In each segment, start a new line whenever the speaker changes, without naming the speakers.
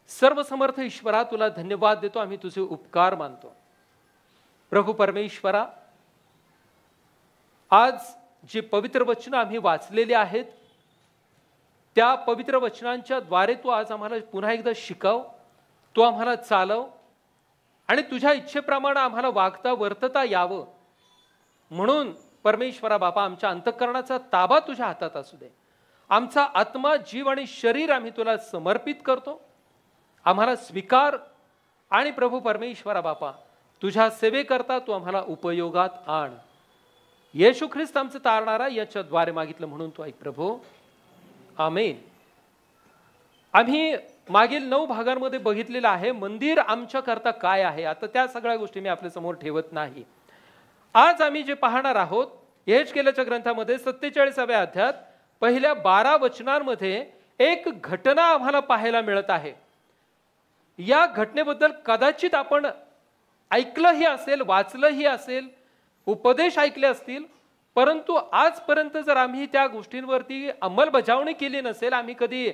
सर्वसमर्थ ईश्वरा, तुला धन्यवाद देतो, आम्ही तुझे उपकार मानतो. प्रभू परमेश्वरा, आज जे पवित्र वचन आम्ही वाचलेले आहेत, त्या पवित्र वचनांच्या द्वारे तू आज आम्हाला पुन्हा एकदा शिकव, तू आम्हाला चालव आणि तुझ्या इच्छेप्रमाणे आम्हाला वागता वर्तता यावं. म्हणून परमेश्वरा बाबा, आमच्या अंतःकरणाचा ताबा तुझ्या हातात असू दे. आमचा आत्मा, जीव आणि शरीर आम्ही तुला समर्पित करतो. आम्हाला स्वीकार आणि प्रभू परमेश्वरा बापा, तुझ्या सेवेकरता तू आम्हाला उपयोगात आण. येशू ख्रिस्त आमचं तारणारा याच्या द्वारे मागितलं म्हणून तू ऐक प्रभू, आमेन. आम्ही मागील 9 भागांमध्ये बघितलेलं आहे मंदिर आमच्या करता काय आहे. आता त्या सगळ्या गोष्टी मी आपल्या समोर ठेवत नाही. आज आम्ही जे पाहणार आहोत, यहेजकेलच्या ग्रंथामध्ये 47व्या अध्यायात पहिल्या 12 वचनांमध्ये एक घटना आम्हाला पाहायला मिळत आहे. या घटनेबद्दल कदाचित आपण ऐकलंही असेल, वाचलंही असेल, उपदेश ऐकले असतील, परंतु आजपर्यंत जर आम्ही त्या गोष्टींवरती अंमलबजावणी केली नसेल, आम्ही कधी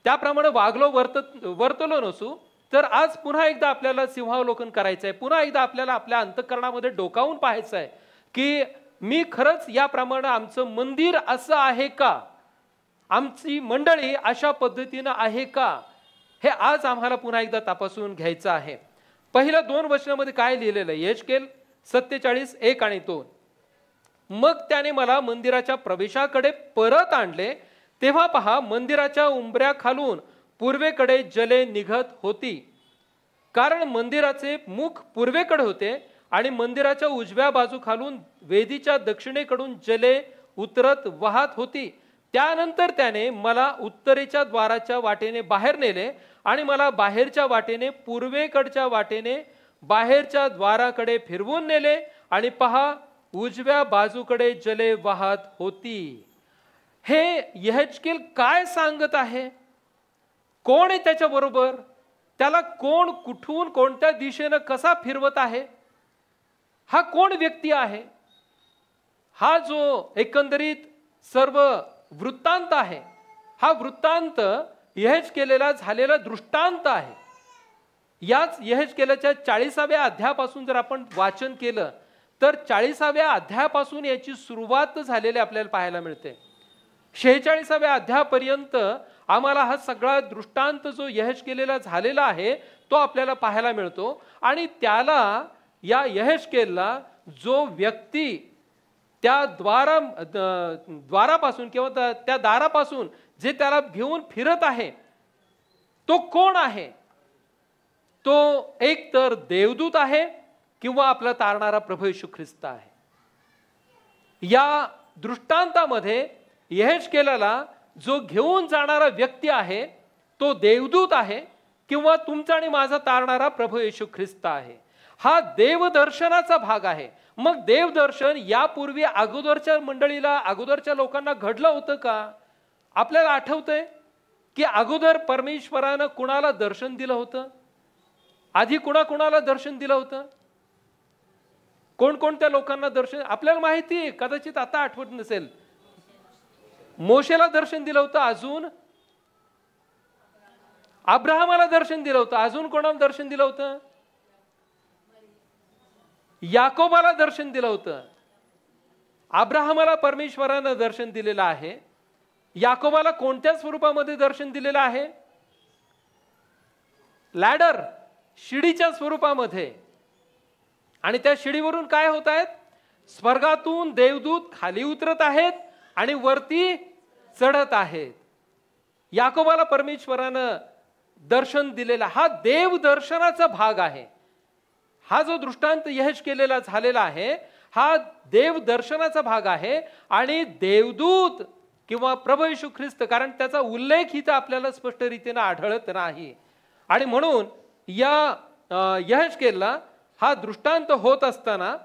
त्याप्रमाणे वागलो वर्तलो नसू, तर आज पुन्हा एकदा आपल्याला सिंहावलोकन करायचं आहे. पुन्हा एकदा आपल्याला आपल्या अंतःकरणामध्ये डोकावून पाहायचं आहे की मी खरंच याप्रमाणे आमचं मंदिर असं आहे का, आमची मंडळी अशा पद्धतीनं आहे का, हे आज आम्हाला पुन्हा एकदा तपासून घ्यायचं आहे. पहिल्या 2 वचनामध्ये काय लिहिलेलं आहे? यहेजकेल 47:1 आणि 2. मग त्याने मला मंदिराच्या प्रवेशाकडे परत आणले, तेव्हा पहा, मंदिराच्या उंबऱ्याखालून पूर्वेकडे जले निघत होती. कारण मंदिराचे मुख पूर्वेकडे होते आणि मंदिराच्या उजव्या बाजूखालून वेदीच्या दक्षिणेकडून जले उतरत वाहत होती. त्यानंतर त्याने मला उत्तरेच्या द्वाराच्या वाटेने बाहेर नेले आणि मला बाहेरच्या वाटेने पूर्वेकडच्या वाटेने बाहेरच्या द्वाराकडे फिरवून नेले आणि पहा, उजव्या बाजूकडे जले वाहत होती. हे यहेजकेल काय सांगत आहे? कोण आहे त्याच्या बरोबर? त्याला कोण, कुठून, कोणत्या दिशेनं कसा फिरवत आहे? हा कोण व्यक्ती आहे? हा जो एकंदरीत सर्व वृत्तांत आहे, हा वृत्तांत यहेजकेलला झालेला दृष्टांत आहे. याच यहेजकेलच्या 40व्या अध्यायापासून जर आपण वाचन केलं तर 40व्या अध्यायापासून याची सुरुवात झालेली आपल्याला पाहायला मिळते. 46व्या अध्यायापर्यंत आम्हाला हा सगळा दृष्टांत जो यहेजकेलला झालेला आहे तो आपल्याला पाहायला मिळतो. आणि त्याला, या यहेजकेलला जो व्यक्ती त्या द्वारापासून किंवा त्या दारापासून जे त्याला घेऊन फिरत आहे, तो कोण आहे? तो एक तर देवदूत आहे किंवा आपला तारणारा प्रभू येशू ख्रिस्त आहे. या दृष्टांतामध्ये यहेजकेलला जो घेऊन जाणारा व्यक्ती आहे तो देवदूत आहे किंवा तुमचा आणि माझा तारणारा प्रभू येशू ख्रिस्त आहे. हा देवदर्शनाचा भाग आहे. मग देवदर्शन यापूर्वी अगोदरच्या मंडळीला, अगोदरच्या लोकांना घडलं होतं का? आपल्याला आठवतंय की अगोदर परमेश्वरानं कुणाला दर्शन दिलं होतं? आधी कुणाला दर्शन दिलं होतं? कोणकोणत्या लोकांना दर्शन आपल्याला माहिती आहे, कदाचित आता आठवत नसेल. मोशेला दर्शन दिलं होतं, अजून अब्राहमाला दर्शन दिलं होतं, अजून कोणाला दर्शन दिलं होतं? याकोबाला दर्शन दिलं होतं. अब्राहमाला परमेश्वरानं दर्शन दिलेलं आहे. याकोबाला कोणत्या स्वरूपामध्ये दर्शन दिलेलं आहे? लॅडर, शिडीच्या स्वरूपामध्ये. आणि त्या शिडीवरून काय होत आहेत? स्वर्गातून देवदूत खाली उतरत आहेत आणि वरती चढत आहेत. याकोबाला परमेश्वरानं दर्शन दिलेला हा देव दर्शनाचा भाग आहे. हा जो दृष्टांत यहेजकेलला झालेला आहे हा देव दर्शनाचा भाग आहे. आणि देवदूत किंवा प्रभू येशू ख्रिस्त, कारण त्याचा उल्लेख इथं आपल्याला स्पष्ट रीतीने आढळत नाही. आणि म्हणून या यहेजकेलला हा दृष्टांत होत असताना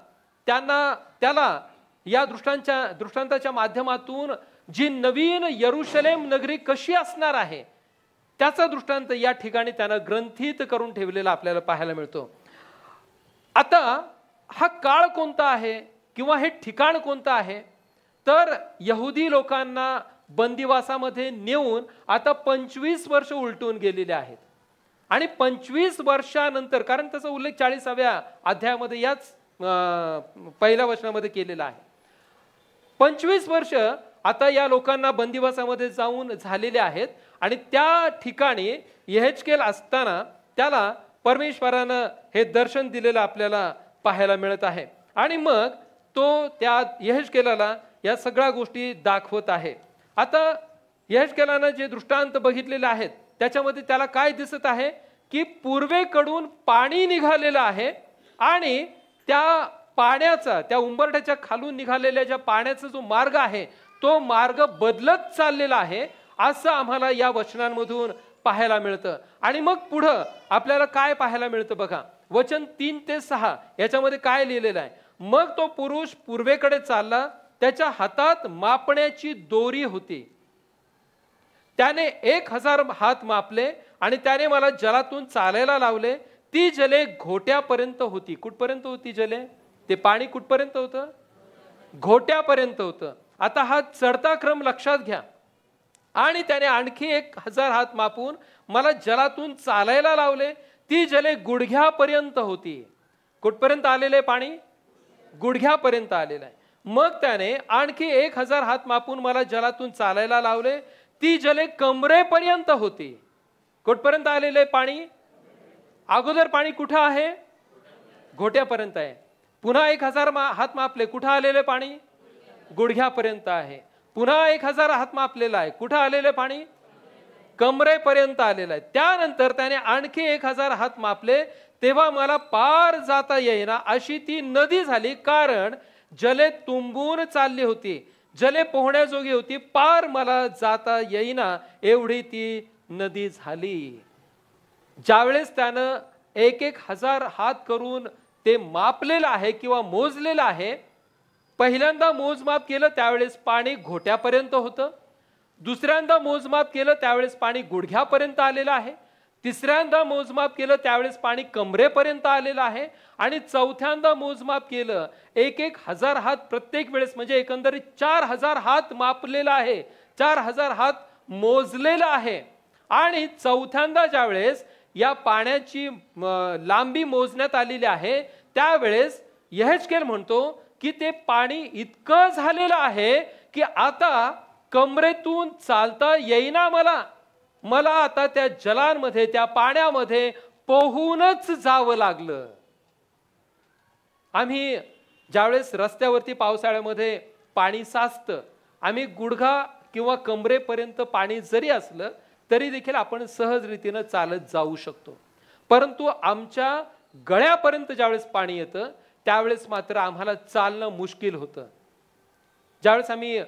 त्याला या दृष्टांताच्या माध्यमातून जी नवीन यरूशलेम नगरी कशी असणार आहे त्याचा दृष्टांत या ठिकाणी त्यानं ग्रंथित करून ठेवलेला आपल्याला पाहायला मिळतो. आता हा काळ कोणता आहे किंवा हे ठिकाण कोणतं आहे? तर यहुदी लोकांना बंदिवासामध्ये नेऊन आता 25 वर्ष उलटून गेलेले आहेत. आणि 25 वर्षानंतर, कारण त्याचा उल्लेख 40व्या अध्यायामध्ये याच पहिल्या वचनामध्ये केलेला आहे. 25 वर्ष आता या लोकांना बंदिवासामध्ये जाऊन झालेले आहेत. आणि त्या ठिकाणी यहेजकेल असताना त्याला परमेश्वरानं हे दर्शन दिलेलं आपल्याला पाहायला मिळत आहे. आणि मग तो त्या यहेजकेलाला या सगळ्या गोष्टी दाखवत आहे. आता यहेजकेलानं जे दृष्टांत बघितलेले आहेत त्याच्यामध्ये त्याला काय दिसत आहे की पूर्वेकडून पाणी निघालेलं आहे आणि त्या पाण्याचा, त्या उंबरठ्याच्या खालून निघालेल्या ज्या पाण्याचा जो मार्ग आहे तो मार्ग बदलत चाललेला आहे असं आम्हाला या वचनांमधून पाहायला मिळतं. आणि मग पुढं आपल्याला काय पाहायला मिळतं बघा, वचन 3 ते 6 याच्यामध्ये काय लिहिलेलं आहे. मग तो पुरुष पूर्वेकडे चालला, त्याच्या हातात मापण्याची दोरी होती. त्याने 1000 हात मापले आणि त्याने मला जलातून चालायला लावले. ती जले घोट्यापर्यंत होती. कुठपर्यंत होती जले? ते पाणी कुठपर्यंत होतं? घोट्यापर्यंत होतं. आता हा चढता क्रम लक्षात घ्या. आणि त्याने आणखी 1000 हात मापून मला जलातून चालायला लावले. ती जले गुडघ्यापर्यंत होती. कुठपर्यंत आलेले पाणी? गुडघ्यापर्यंत आलेलं आहे. मग त्याने आणखी 1000 हात मापून मला जलातून चालायला लावले. ती जले कमरेपर्यंत होती. कुठपर्यंत आलेले पाणी? अगोदर पाणी कुठं आहे? घोट्यापर्यंत आहे. पुन्हा 1000 हात मापले, कुठं आलेले पाणी? गुडघ्यापर्यंत आहे. पुन्हा 1000 हात मापलेला आहे, कुठं आलेले पाणी? कमरेपर्यंत आलेला आहे. त्यानंतर त्याने आणखी 1000 हात मापले, तेव्हा मला पार जाता येईना अशी ती नदी झाली, कारण जले तुंबून चालली होती. जले पोहण्याजोगी होती, पार मला जाता येईना एवढी ती नदी झाली. ज्यावेळेस त्यानं 1000 हात करून ते मापलेलं आहे किंवा मोजलेलं आहे, पहिल्यांदा मोजमाप केलं त्यावेळेस पाणी घोट्यापर्यंत होतं. दुसऱ्यांदा मोजमाप केलं त्यावेळेस पाणी गुडघ्यापर्यंत आलेलं आहे. तिसऱ्यांदा मोजमाप केलं त्यावेळेस पाणी कमरेपर्यंत आलेलं आहे. आणि चौथ्यांदा मोजमाप केलं 1000 हात प्रत्येक वेळेस, म्हणजे एकंदरीत 4000 हात मापलेला आहे, 4000 हात मोजलेला आहे. आणि चौथ्यांदा ज्यावेळेस या पाण्याची लांबी मोजण्यात आलेली आहे त्यावेळेस यहेजकेल म्हणतो की ते पाणी इतकं झालेलं आहे की आता कमरेतून चालता येईना मला आता त्या जलांमध्ये, त्या पाण्यामध्ये पोहूनच जावं लागलं. आम्ही ज्यावेळेस रस्त्यावरती पावसाळ्यामध्ये पाणी साचतं, आम्ही गुडघा किंवा कमरेपर्यंत पाणी जरी असलं तरी देखील आपण सहज रीतीनं चालत जाऊ शकतो. परंतु आमच्या गळ्यापर्यंत ज्यावेळेस पाणी येतं त्यावेळेस मात्र आम्हाला चालणं मुश्किल होतं. ज्यावेळेस आम्ही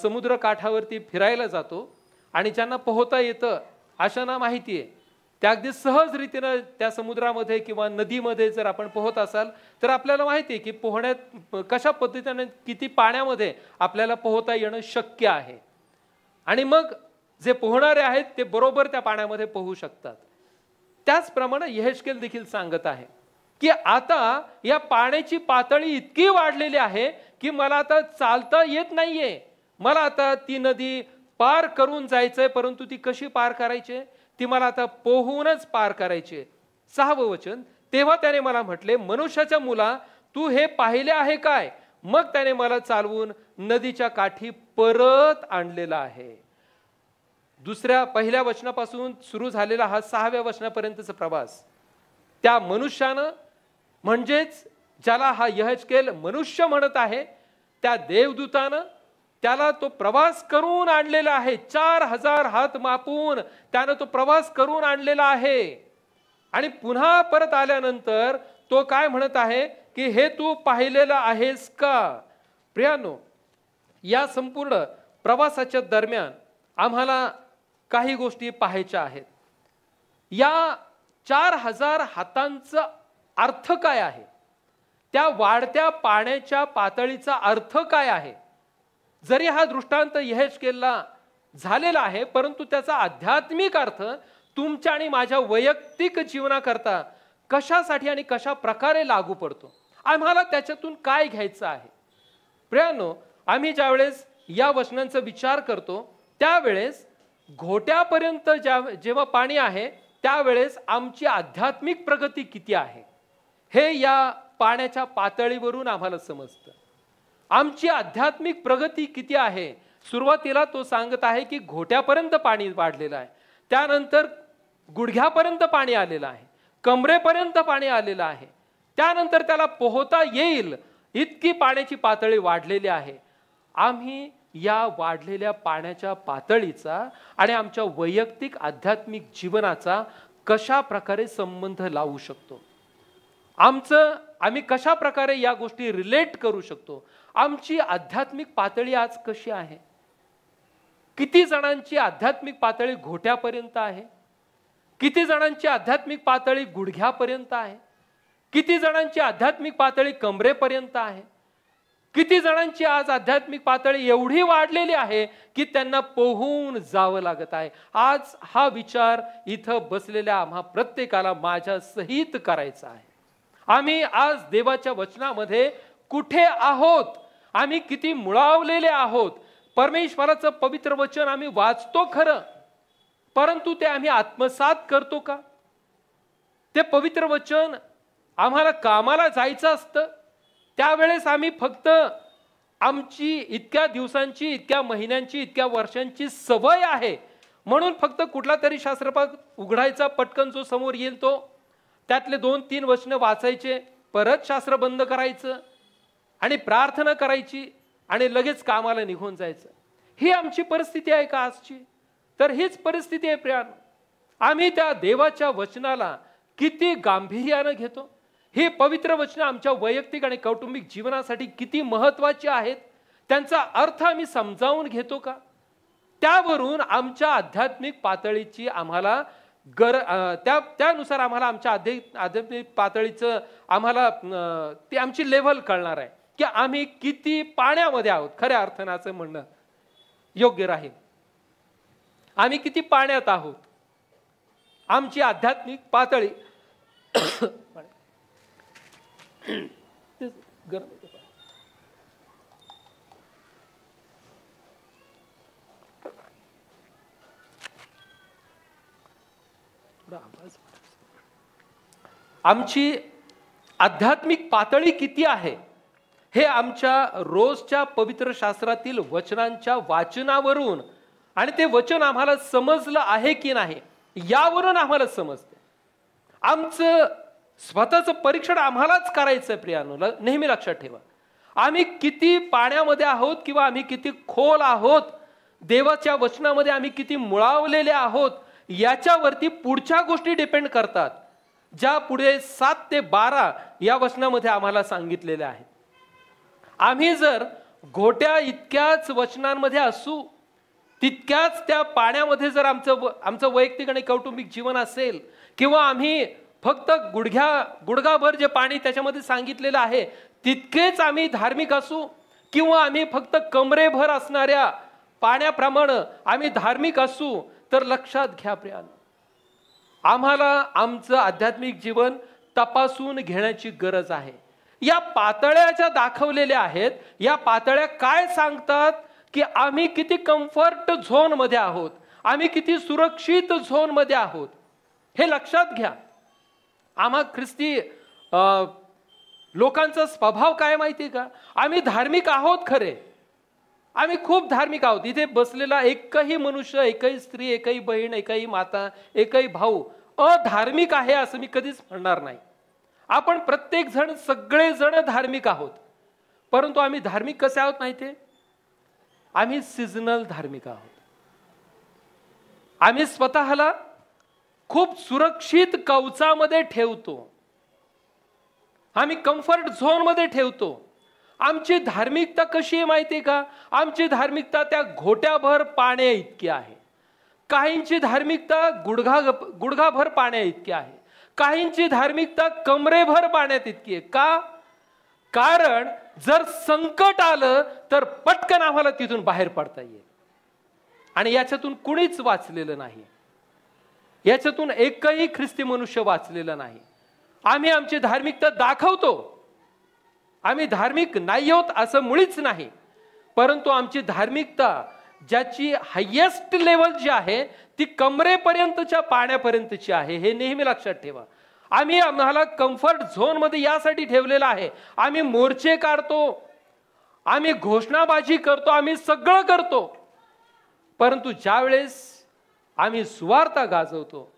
समुद्र काठावरती फिरायला जातो आणि ज्यांना पोहता येतं अशांना माहिती आहे, त्या अगदी सहज रीतीनं त्या समुद्रामध्ये किंवा नदीमध्ये जर आपण पोहत असाल तर आपल्याला माहिती आहे की पोहण्यात कशा पद्धतीने, किती पाण्यामध्ये आपल्याला पोहता येणं शक्य आहे. आणि मग जे पोहणारे आहेत ते बरोबर त्या पाण्यामध्ये पोहू शकतात. त्याचप्रमाणे यहेजकेल देखील सांगत आहे की आता या पाण्याची पातळी इतकी वाढलेली आहे की मला आता चालता येत नाहीये. मला आता ती नदी पार करून जायचंय, परंतु ती कशी पार करायची? ती मला आता पोहूनच पार करायची. 6वं वचन, तेव्हा त्याने मला म्हटले, मनुष्याच्या मुला, तू हे पाहिले आहे काय? मग त्याने मला चालवून नदीच्या काठी परत आणलेला आहे. पहिल्या वचनापासून सुरू झालेला हा 6व्या वचनापर्यंतचा प्रवास त्या मनुष्यानं, म्हणजेच ज्याला हा यहेजकेल मनुष्य म्हणत आहे, त्या देवदूतानं त्याला तो प्रवास करून आणलेला आहे. 4000 हात मापून त्यानं तो प्रवास करून आणलेला आहे. आणि पुन्हा परत आल्यानंतर तो काय म्हणत आहे की हे तू पाहिलेलं आहेस का? प्रियानो, या संपूर्ण प्रवासाच्या दरम्यान आम्हाला काही गोष्टी पाहायच्या आहेत. या 4000 हातांचा अर्थ काय आहे? त्या वाढत्या पाण्याच्या पातळीचा अर्थ काय आहे? जरी हा दृष्टांत यहेजकेलला झालेला आहे, परंतु त्याचा आध्यात्मिक अर्थ तुमच्या आणि माझ्या वैयक्तिक जीवनाकरता कशासाठी आणि कशा प्रकारे लागू पडतो, आम्हाला त्याच्यातून काय घ्यायचं आहे? प्रियानो, आम्ही ज्यावेळेस या वचनांचा विचार करतो त्यावेळेस घोट्यापर्यंत जेव्हा पाणी आहे त्यावेळेस आमची आध्यात्मिक प्रगती किती आहे हे या पाण्याच्या पातळीवरून आम्हाला समजतं. आमची आध्यात्मिक प्रगती किती आहे, सुरुवातीला तो सांगत आहे की घोट्यापर्यंत पाणी वाढलेलं आहे, त्यानंतर गुडघ्यापर्यंत पाणी आलेलं आहे, कमरेपर्यंत पाणी आलेलं आहे, त्यानंतर त्याला पोहता येईल इतकी पाण्याची पातळी वाढलेली आहे. आम्ही या वाढलेल्या पाण्याच्या पातळीचा आणि आमच्या वैयक्तिक आध्यात्मिक जीवनाचा कशा प्रकारे संबंध लावू शकतो, आम्ही कशा प्रकारे या गोष्टी रिलेट करू शकतो. आमची आध्यात्मिक पातळी आज कशी आहे, किती जणांची आध्यात्मिक पातळी घोट्यापर्यंत आहे, किती जणांची आध्यात्मिक पातळी गुडघ्यापर्यंत आहे, किती जणांची आध्यात्मिक पातळी कमरेपर्यंत आहे, किती जणांची आज आध्यात्मिक पातळी एवढी वाढलेली आहे की त्यांना पोहून जावं लागत आहे. आज हा विचार इथं बसलेल्या आम्हा प्रत्येकाला माझ्या सहित करायचा आहे. आम्ही आज देवाच्या वचनामध्ये कुठे आहोत, आम्ही किती मुळावलेले आहोत. परमेश्वराचं पवित्र वचन आम्ही वाचतो खरं, परंतु ते आम्ही आत्मसात करतो का? ते पवित्र वचन आम्हाला कामाला जायचं असतं त्यावेळेस आम्ही फक्त आमची इतक्या दिवसांची, इतक्या महिन्यांची, इतक्या वर्षांची सवय आहे म्हणून फक्त कुठला तरी शास्त्रपाठ उघडायचा, पटकन जो समोर येईल तो त्यातले 2-3 वचनं वाचायचे, परत शास्त्र बंद करायचं आणि प्रार्थना करायची आणि लगेच कामाला निघून जायचं. ही आमची परिस्थिती आहे का आजची? तर हीच परिस्थिती आहे प्रियानो. आम्ही त्या देवाच्या वचनाला किती गांभीर्यानं घेतो, हे पवित्र वचन आमच्या वैयक्तिक आणि कौटुंबिक जीवनासाठी किती महत्त्वाचे आहेत, त्यांचा अर्थ आम्ही समजावून घेतो का? त्यावरून आमच्या आध्यात्मिक पातळीची आम्हाला त्यानुसार आम्हाला आमच्या आध्यात्मिक पातळीचं आम्हाला ती आमची लेव्हल कळणार आहे की आम्ही किती पाण्यामध्ये आहोत. खऱ्या अर्थानं असं म्हणणं योग्य राहील. आम्ही किती पाण्यात आहोत, आमची आध्यात्मिक पातळी आमची आध्यात्मिक पातळी किती आहे हे आमच्या रोजच्या पवित्र शास्त्रातील वचनांच्या वाचनावरून आणि ते वचन आम्हाला समजलं आहे की नाही यावरून आम्हाला समजते. आमचं स्वतःचं परीक्षण आम्हालाच करायचं प्रियानो. नेहमी लक्षात ठेवा, आम्ही किती पाण्यामध्ये आहोत किंवा आम्ही किती खोल आहोत, देवाच्या वचनामध्ये आम्ही किती मुळावलेले आहोत याच्यावरती पुढच्या गोष्टी डिपेंड करतात, ज्या पुढे 7 ते 12 या वचनामध्ये आम्हाला सांगितलेल्या आहेत. आम्ही जर घोट्या इतक्याच वचनांमध्ये असू, तितक्याच त्या पाण्यामध्ये जर आमचं वैयक्तिक आणि कौटुंबिक जीवन असेल, किंवा आम्ही फक्त गुडघाभर जे पाणी त्याच्यामध्ये सांगितलेलं आहे तितकेच आम्ही धार्मिक असू, किंवा आम्ही फक्त कमरेभर असणाऱ्या पाण्याप्रमाणे आम्ही धार्मिक असू, तर लक्षात घ्या प्रियानो, आम्हाला आमचं आध्यात्मिक जीवन तपासून घेण्याची गरज आहे. या पातळ्या ज्या दाखवलेल्या आहेत, या पातळ्या काय सांगतात की आम्ही किती कम्फर्ट झोन मध्ये आहोत, आम्ही किती सुरक्षित झोन मध्ये आहोत हे लक्षात घ्या. आम्हा ख्रिस्ती लोकांचा स्वभाव काय माहिती का? आम्ही धार्मिक आहोत खरे, आम्ही खूप धार्मिक आहोत. इथे बसलेला एकही मनुष्य, एकही स्त्री, एकही बहीण, एकही माता, एकही भाऊ अधार्मिक आहे असं मी कधीच म्हणणार नाही. आपण प्रत्येक जण, सगळे जण धार्मिक आहोत, परंतु आम्ही धार्मिक कसे आहोत माहितीये? आम्ही सीझनल धार्मिक आहोत. आम्ही स्वतःला खूप सुरक्षित कवचामध्ये ठेवतो, आम्ही कम्फर्ट झोन मध्ये ठेवतो. आमची धार्मिकता कशी आहे माहिती का? आमची धार्मिकता त्या घोट्याभर पाण्या इतकी आहे. काहींची धार्मिकता गुडघाभर पाण्या इतकी आहे, काहींची धार्मिकता कमरेभर पाण्यात इतकी आहे. का? कारण जर संकट आलं तर पटकन आम्हाला तिथून बाहेर पडता येईल. आणि याच्यातून कुणीच वाचलेलं नाही, याच्यातून एकही ख्रिस्ती मनुष्य वाचलेला नाही. आम्ही आमची धार्मिकता दाखवतो, आम्ही धार्मिक नाही आहोत असं मुळीच नाही, परंतु आमची धार्मिकता ज्याची हायेस्ट लेवल जी आहे ती कमरेपर्यंतच्या पाण्यापर्यंतची आहे, हे नेहमी लक्षात ठेवा. आम्हाला कम्फर्ट झोन मध्ये यासाठी ठेवलेलं आहे. आम्ही मोर्चे काढतो, आम्ही घोषणाबाजी करतो, आम्ही सगळं करतो, परंतु ज्यावेळेस आम्ही सुवार्ता गाजवतो,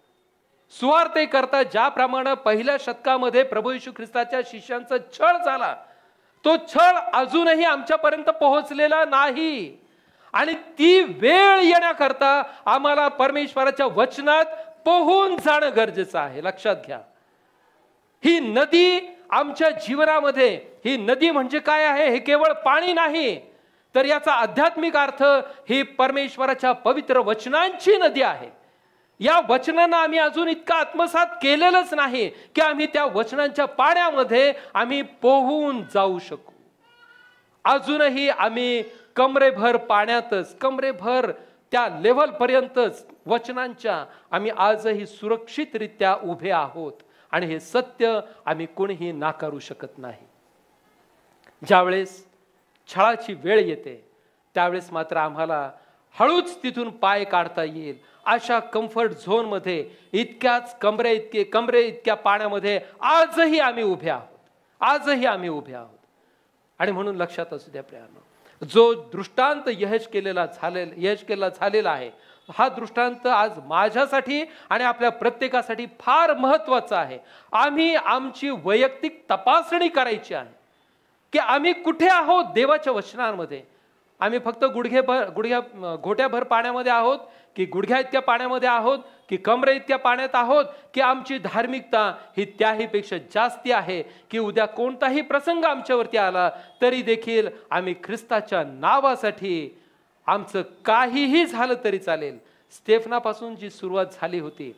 सुवार्ते करता ज्याप्रमाणे पहिल्या शतकामध्ये प्रभू येशू ख्रिस्ताच्या शिष्यांचा छळ झाला, तो छळ अजूनही आमच्यापर्यंत पोहोचलेला नाही. आणि ती वेळ येण्याकरता आम्हाला परमेश्वराच्या वचनात पोहून जाणं गरजेचं आहे. लक्षात घ्या, ही नदी आमच्या जीवनामध्ये, ही नदी म्हणजे काय आहे, हे केवळ पाणी नाही, तर याचा आध्यात्मिक अर्थ ही परमेश्वराच्या पवित्र वचनांची नदी आहे. या वचनांना आम्ही अजून इतका आत्मसात केलेलंच नाही की आम्ही त्या वचनांच्या पाण्यामध्ये आम्ही पोहून जाऊ शकू. अजूनही आम्ही कमरेभर पाण्यातच, कमरेभर त्या लेव्हल पर्यंतच वचनांच्या आम्ही आजही सुरक्षितरित्या उभे आहोत. आणि हे सत्य आम्ही कोणीही नाकारू शकत नाही. ज्यावेळेस छळाची वेळ येते त्यावेळेस मात्र आम्हाला हळूच तिथून पाय काढता येईल. अशा कम्फर्ट झोन मध्ये इतक्याच कमरे इतक्या पाण्यामध्ये आजही आम्ही उभे आहोत, आजही आम्ही उभे आहोत. आणि म्हणून लक्षात असू द्या प्रियानो, जो दृष्टांत यहेजकेलला झालेला आहे, हा दृष्टांत आज माझ्यासाठी आणि आपल्या प्रत्येकासाठी फार महत्वाचा आहे. आम्ही आमची वैयक्तिक तपासणी करायची आहे की आम्ही कुठे आहोत देवाच्या वचनांमध्ये. आम्ही फक्त घोट्याभर पाण्यामध्ये आहोत, की गुडघ्या इतक्या पाण्यामध्ये आहोत, की कमरे इतक्या पाण्यात आहोत, की आमची धार्मिकता ही त्याहीपेक्षा जास्ती आहे, की उद्या कोणताही प्रसंग आमच्यावरती आला तरी देखील आम्ही ख्रिस्ताच्या नावासाठी आमचं काहीही झालं तरी चालेल. स्तेफनापासून जी सुरुवात झाली होती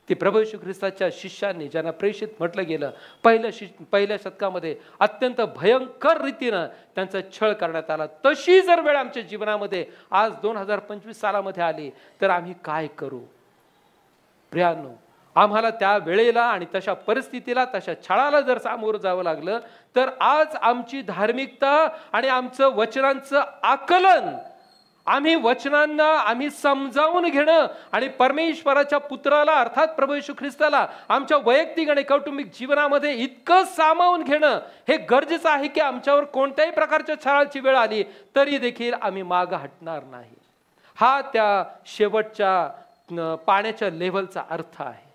ती प्रभू येशू ख्रिस्ताच्या शिष्यांनी, ज्यांना प्रेषित म्हटलं गेलं, पहिल्या शतकामध्ये अत्यंत भयंकर रीतीनं त्यांचा छळ करण्यात आला. तशी जर वेळ आमच्या जीवनामध्ये आज 2025 सालामध्ये आली तर आम्ही काय करू प्रियांनो? आम्हाला त्या वेळेला आणि तशा परिस्थितीला, तशा छळाला जर सामोरं जावं लागलं तर आज आमची धार्मिकता आणि आमचं वचनांचं आकलन, आम्ही वचनांना आम्ही समजावून घेणं आणि परमेश्वराच्या पुत्राला अर्थात प्रभू येशू ख्रिस्ताला आमच्या वैयक्तिक आणि कौटुंबिक जीवनामध्ये इतकं सामावून घेणं हे गरजेचं आहे की आमच्यावर कोणत्याही प्रकारच्या छळाची वेळ आली तरी देखील आम्ही मागं हटणार नाही. हा त्या शेवटच्या पाण्याच्या लेव्हलचा अर्थ आहे,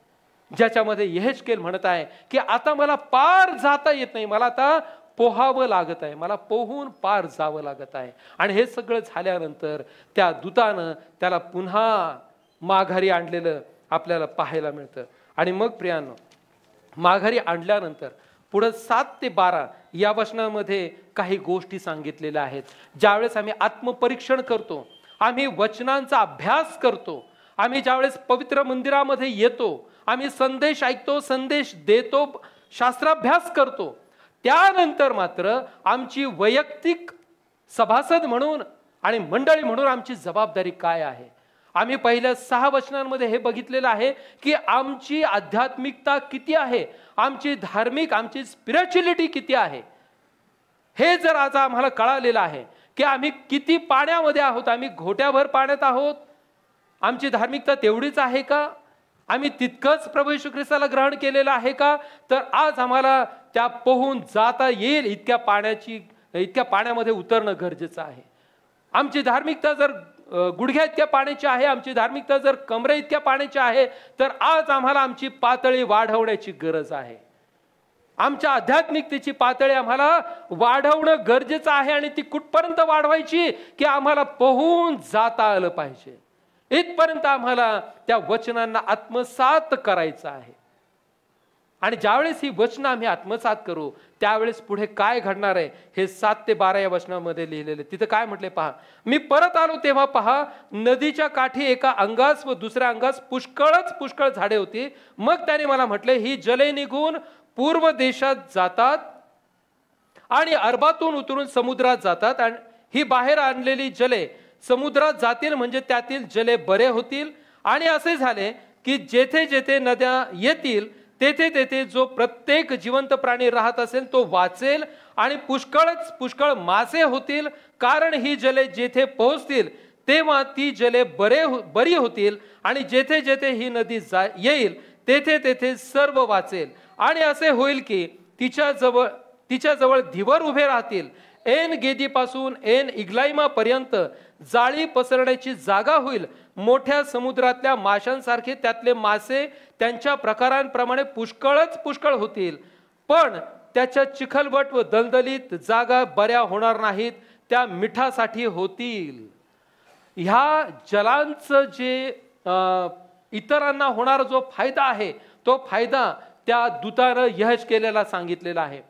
ज्याच्यामध्ये यहेजकेल म्हणत आहे की आता मला पार जाता येत नाही, मला आता पोहावं लागत आहे, मला पोहून पार जावं लागत आहे. आणि हे सगळं झाल्यानंतर त्या दूतानं त्याला पुन्हा माघारी आणलेलं आपल्याला पाहायला मिळतं. आणि मग प्रियांनो, माघारी आणल्यानंतर पुढे 7 ते 12 या वचनामध्ये काही गोष्टी सांगितलेल्या आहेत. ज्यावेळेस आम्ही आत्मपरीक्षण करतो, आम्ही वचनांचा अभ्यास करतो, आम्ही ज्यावेळेस पवित्र मंदिरामध्ये येतो, आम्ही संदेश ऐकतो, संदेश देतो, शास्त्राभ्यास करतो, त्यानंतर मात्र आमची वैयक्तिक सभासद म्हणून आणि मंडळी म्हणून आमची जबाबदारी काय आहे. आम्ही पहिल्या 6 वचनांमध्ये हे बघितलेलं आहे की आमची आध्यात्मिकता किती आहे, आमची आमची स्पिरिच्युअलिटी किती आहे. हे जर आज आम्हाला कळालेलं आहे की आम्ही किती पाण्यामध्ये आहोत, आम्ही घोट्याभर पाण्यात आहोत, आमची धार्मिकता तेवढीच आहे का, आम्ही तितकंच प्रभू येशू ख्रिस्ताला ग्रहण केलेलं आहे का, तर आज आम्हाला त्या पोहून जाता येईल इतक्या पाण्यामध्ये उतरणं गरजेचं आहे. आमची धार्मिकता जर गुडघ्या इतक्या पाण्याची आहे, आमची धार्मिकता जर कमरे इतक्या पाण्याची आहे, तर आज आम्हाला आमची पातळी वाढवण्याची गरज आहे. आमच्या आध्यात्मिकतेची पातळी आम्हाला वाढवणं गरजेचं आहे. आणि ती कुठपर्यंत वाढवायची की आम्हाला पोहून जाता आलं पाहिजे, इथपर्यंत आम्हाला त्या वचनांना आत्मसात करायचं आहे. आणि ज्यावेळेस ही वचनं आम्ही आत्मसात करू त्यावेळेस पुढे काय घडणार आहे हे 7 ते 12 या वचनामध्ये लिहिलेले. तिथं काय म्हटले पहा, मी परत आलो तेव्हा पहा नदीच्या काठी एका अंगास व दुसऱ्या अंगास पुष्कळ झाडे होती. मग त्याने मला म्हटले, ही जले निघून पूर्व देशात जातात आणि अरबातून उतरून समुद्रात जातात, आणि ही बाहेर आणलेली जले समुद्रात जातील म्हणजे त्यातील जले बरे होतील. आणि असे झाले की जेथे जेथे नद्या येतील तेथे तेथे जो प्रत्येक जिवंत प्राणी राहत असेल तो वाचेल, आणि पुष्कळ मासे होतील, कारण ही जले जेथे पोहोचतील तेव्हा ती जले बरी होतील आणि जेथे जेथे ही नदी येईल तेथे तेथे सर्व वाचेल. आणि असे होईल की तिच्या जवळ धीवर उभे राहतील. एन गेदीपासून एन इग्लाइमा पर्यंत जाळी पसरण्याची जागा होईल. मोठ्या समुद्रातल्या माशांसारखे त्यातले मासे त्यांच्या प्रकारांप्रमाणे पुष्कळ होतील. पण त्याच्या चिखलबट व दलदलीत जागा बऱ्या होणार नाहीत, त्या मिठासाठी होतील. ह्या जलांचं जे इतरांना होणारा जो फायदा आहे तो फायदा त्या दूतानं यहेजकेलला सांगितलेला आहे.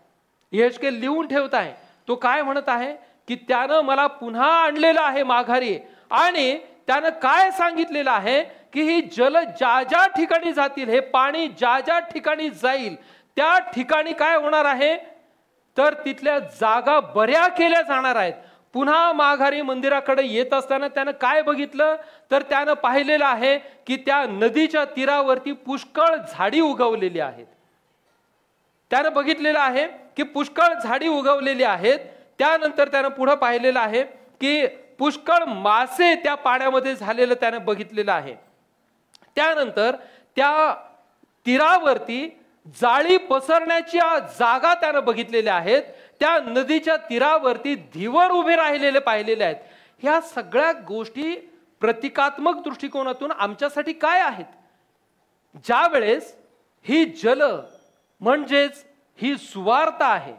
यहेजकेल लिहून ठेवत आहे. तो काय म्हणत आहे की त्यानं मला पुन्हा आणलेलं आहे माघारी. आणि त्यानं काय सांगितलेलं आहे की ही जल ज्या ज्या ठिकाणी जातील, हे पाणी ज्या ज्या ठिकाणी जाईल त्या ठिकाणी काय होणार आहे तर तिथल्या जागा बऱ्या केल्या जाणार आहेत. पुन्हा माघारी मंदिराकडे येत असताना त्यानं काय बघितलं तर त्यानं पाहिलेलं आहे की त्या नदीच्या तीरावरती पुष्कळ झाडी उगवलेली आहेत. त्यानं बघितलेलं आहे की पुष्कळ झाडी उगवलेली आहेत. त्यानंतर त्यानं पुढे पाहिलेलं आहे की पुष्कळ मासे त्या पाण्यामध्ये झालेलं त्यानं बघितलेलं आहे. त्यानंतर त्या तीरावरती जाळी पसरण्याची जागा त्यानं बघितलेल्या आहेत. त्या नदीच्या तीरावरती धीवर उभे राहिलेले पाहिलेले आहेत. ह्या सगळ्या गोष्टी प्रतिकात्मक दृष्टिकोनातून आमच्यासाठी काय आहेत? ज्या वेळेस ही जल म्हणजेच ही सुवार्ता आहे,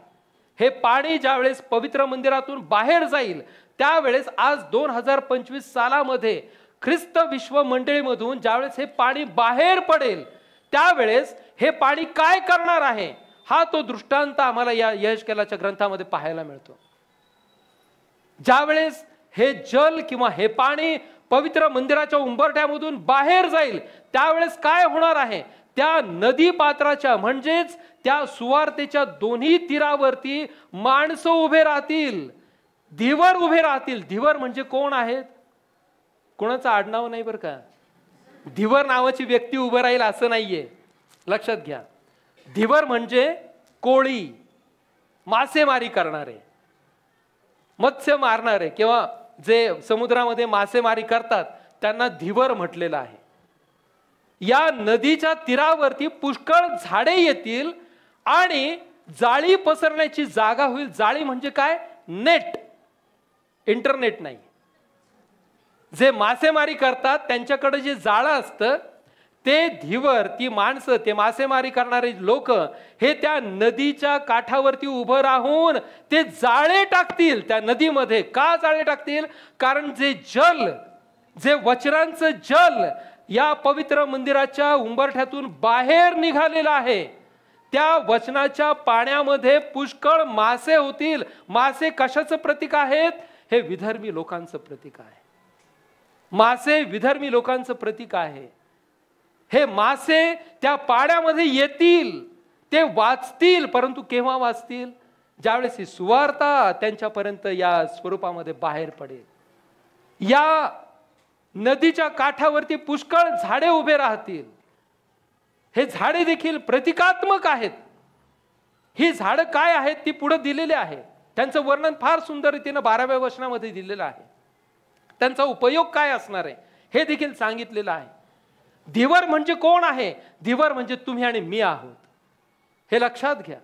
हे पाणी ज्यावेळेस पवित्र मंदिरातून बाहेर जाईल त्यावेळेस आज 2025 सालामध्ये ख्रिस्त विश्व मंडळीमधून ज्यावेळेस हे पाणी बाहेर पडेल त्यावेळेस हे पाणी काय करणार आहे हा तो दृष्टांत आम्हाला या यहेजकेलाच्या ग्रंथामध्ये पाहायला मिळतो. ज्यावेळेस हे जल किंवा हे पाणी पवित्र मंदिराच्या उंबरठ्यामधून बाहेर जाईल त्यावेळेस काय होणार आहे? त्या नदी पात्राच्या म्हणजेच त्या सुवार्तेच्या दोन्ही तीरावरती माणसं उभे राहतील, धीवर उभे राहतील. धीवर म्हणजे कोण आहेत? कोणाचं आडनाव नाही बरं का. धीवर नावाची व्यक्ती उभं राहील असं नाहीये, लक्षात घ्या. धीवर म्हणजे कोळी, मासेमारी करणारे, मत्स्य मारणारे किंवा जे समुद्रामध्ये मासेमारी करतात त्यांना धीवर म्हटलेलं आहे. या नदीच्या तीरावरती पुष्कळ झाडे येतील आणि जाळी पसरण्याची जागा होईल. जाळी म्हणजे काय? नेट, इंटरनेट नाही. जे मासेमारी करतात त्यांच्याकडे जे जाळं असतं ते धीवर, ती माणसं, ते मासेमारी करणारे लोक हे त्या नदीच्या काठावरती उभं राहून ते जाळे टाकतील त्या नदीमध्ये. का जाळे टाकतील? कारण जे जल, जे वचनांचं जल या पवित्र मंदिराच्या उंबरठ्यातून बाहेर निघालेलं आहे त्या वचनाच्या पाण्यामध्ये पुष्कळ मासे होतील. मासे कशाचं प्रतीक आहेत? हे विधर्मी लोकांचं प्रतीक आहे. मासे विधर्मी लोकांचं प्रतीक आहे. हे मासे त्या पाण्यामध्ये येतील, ते वाचतील. परंतु केव्हा वाचतील? ज्यावेळेस ही सुवार्ता त्यांच्यापर्यंत या स्वरूपामध्ये बाहेर पडेल. या नदीच्या काठावरती पुष्कळ झाडे उभे राहतील. हे झाडे देखील प्रतिकात्मक आहेत. ही झाडं काय आहेत ती पुढे दिलेली आहे. त्यांचं वर्णन फार सुंदर रीतीने 12व्या वचनामध्ये दिलेलं आहे. त्यांचा उपयोग काय असणार आहे हे देखील सांगितलेलं आहे. धीवर म्हणजे कोण आहे? धीवर म्हणजे तुम्ही आणि मी आहोत. हे लक्षात घ्या.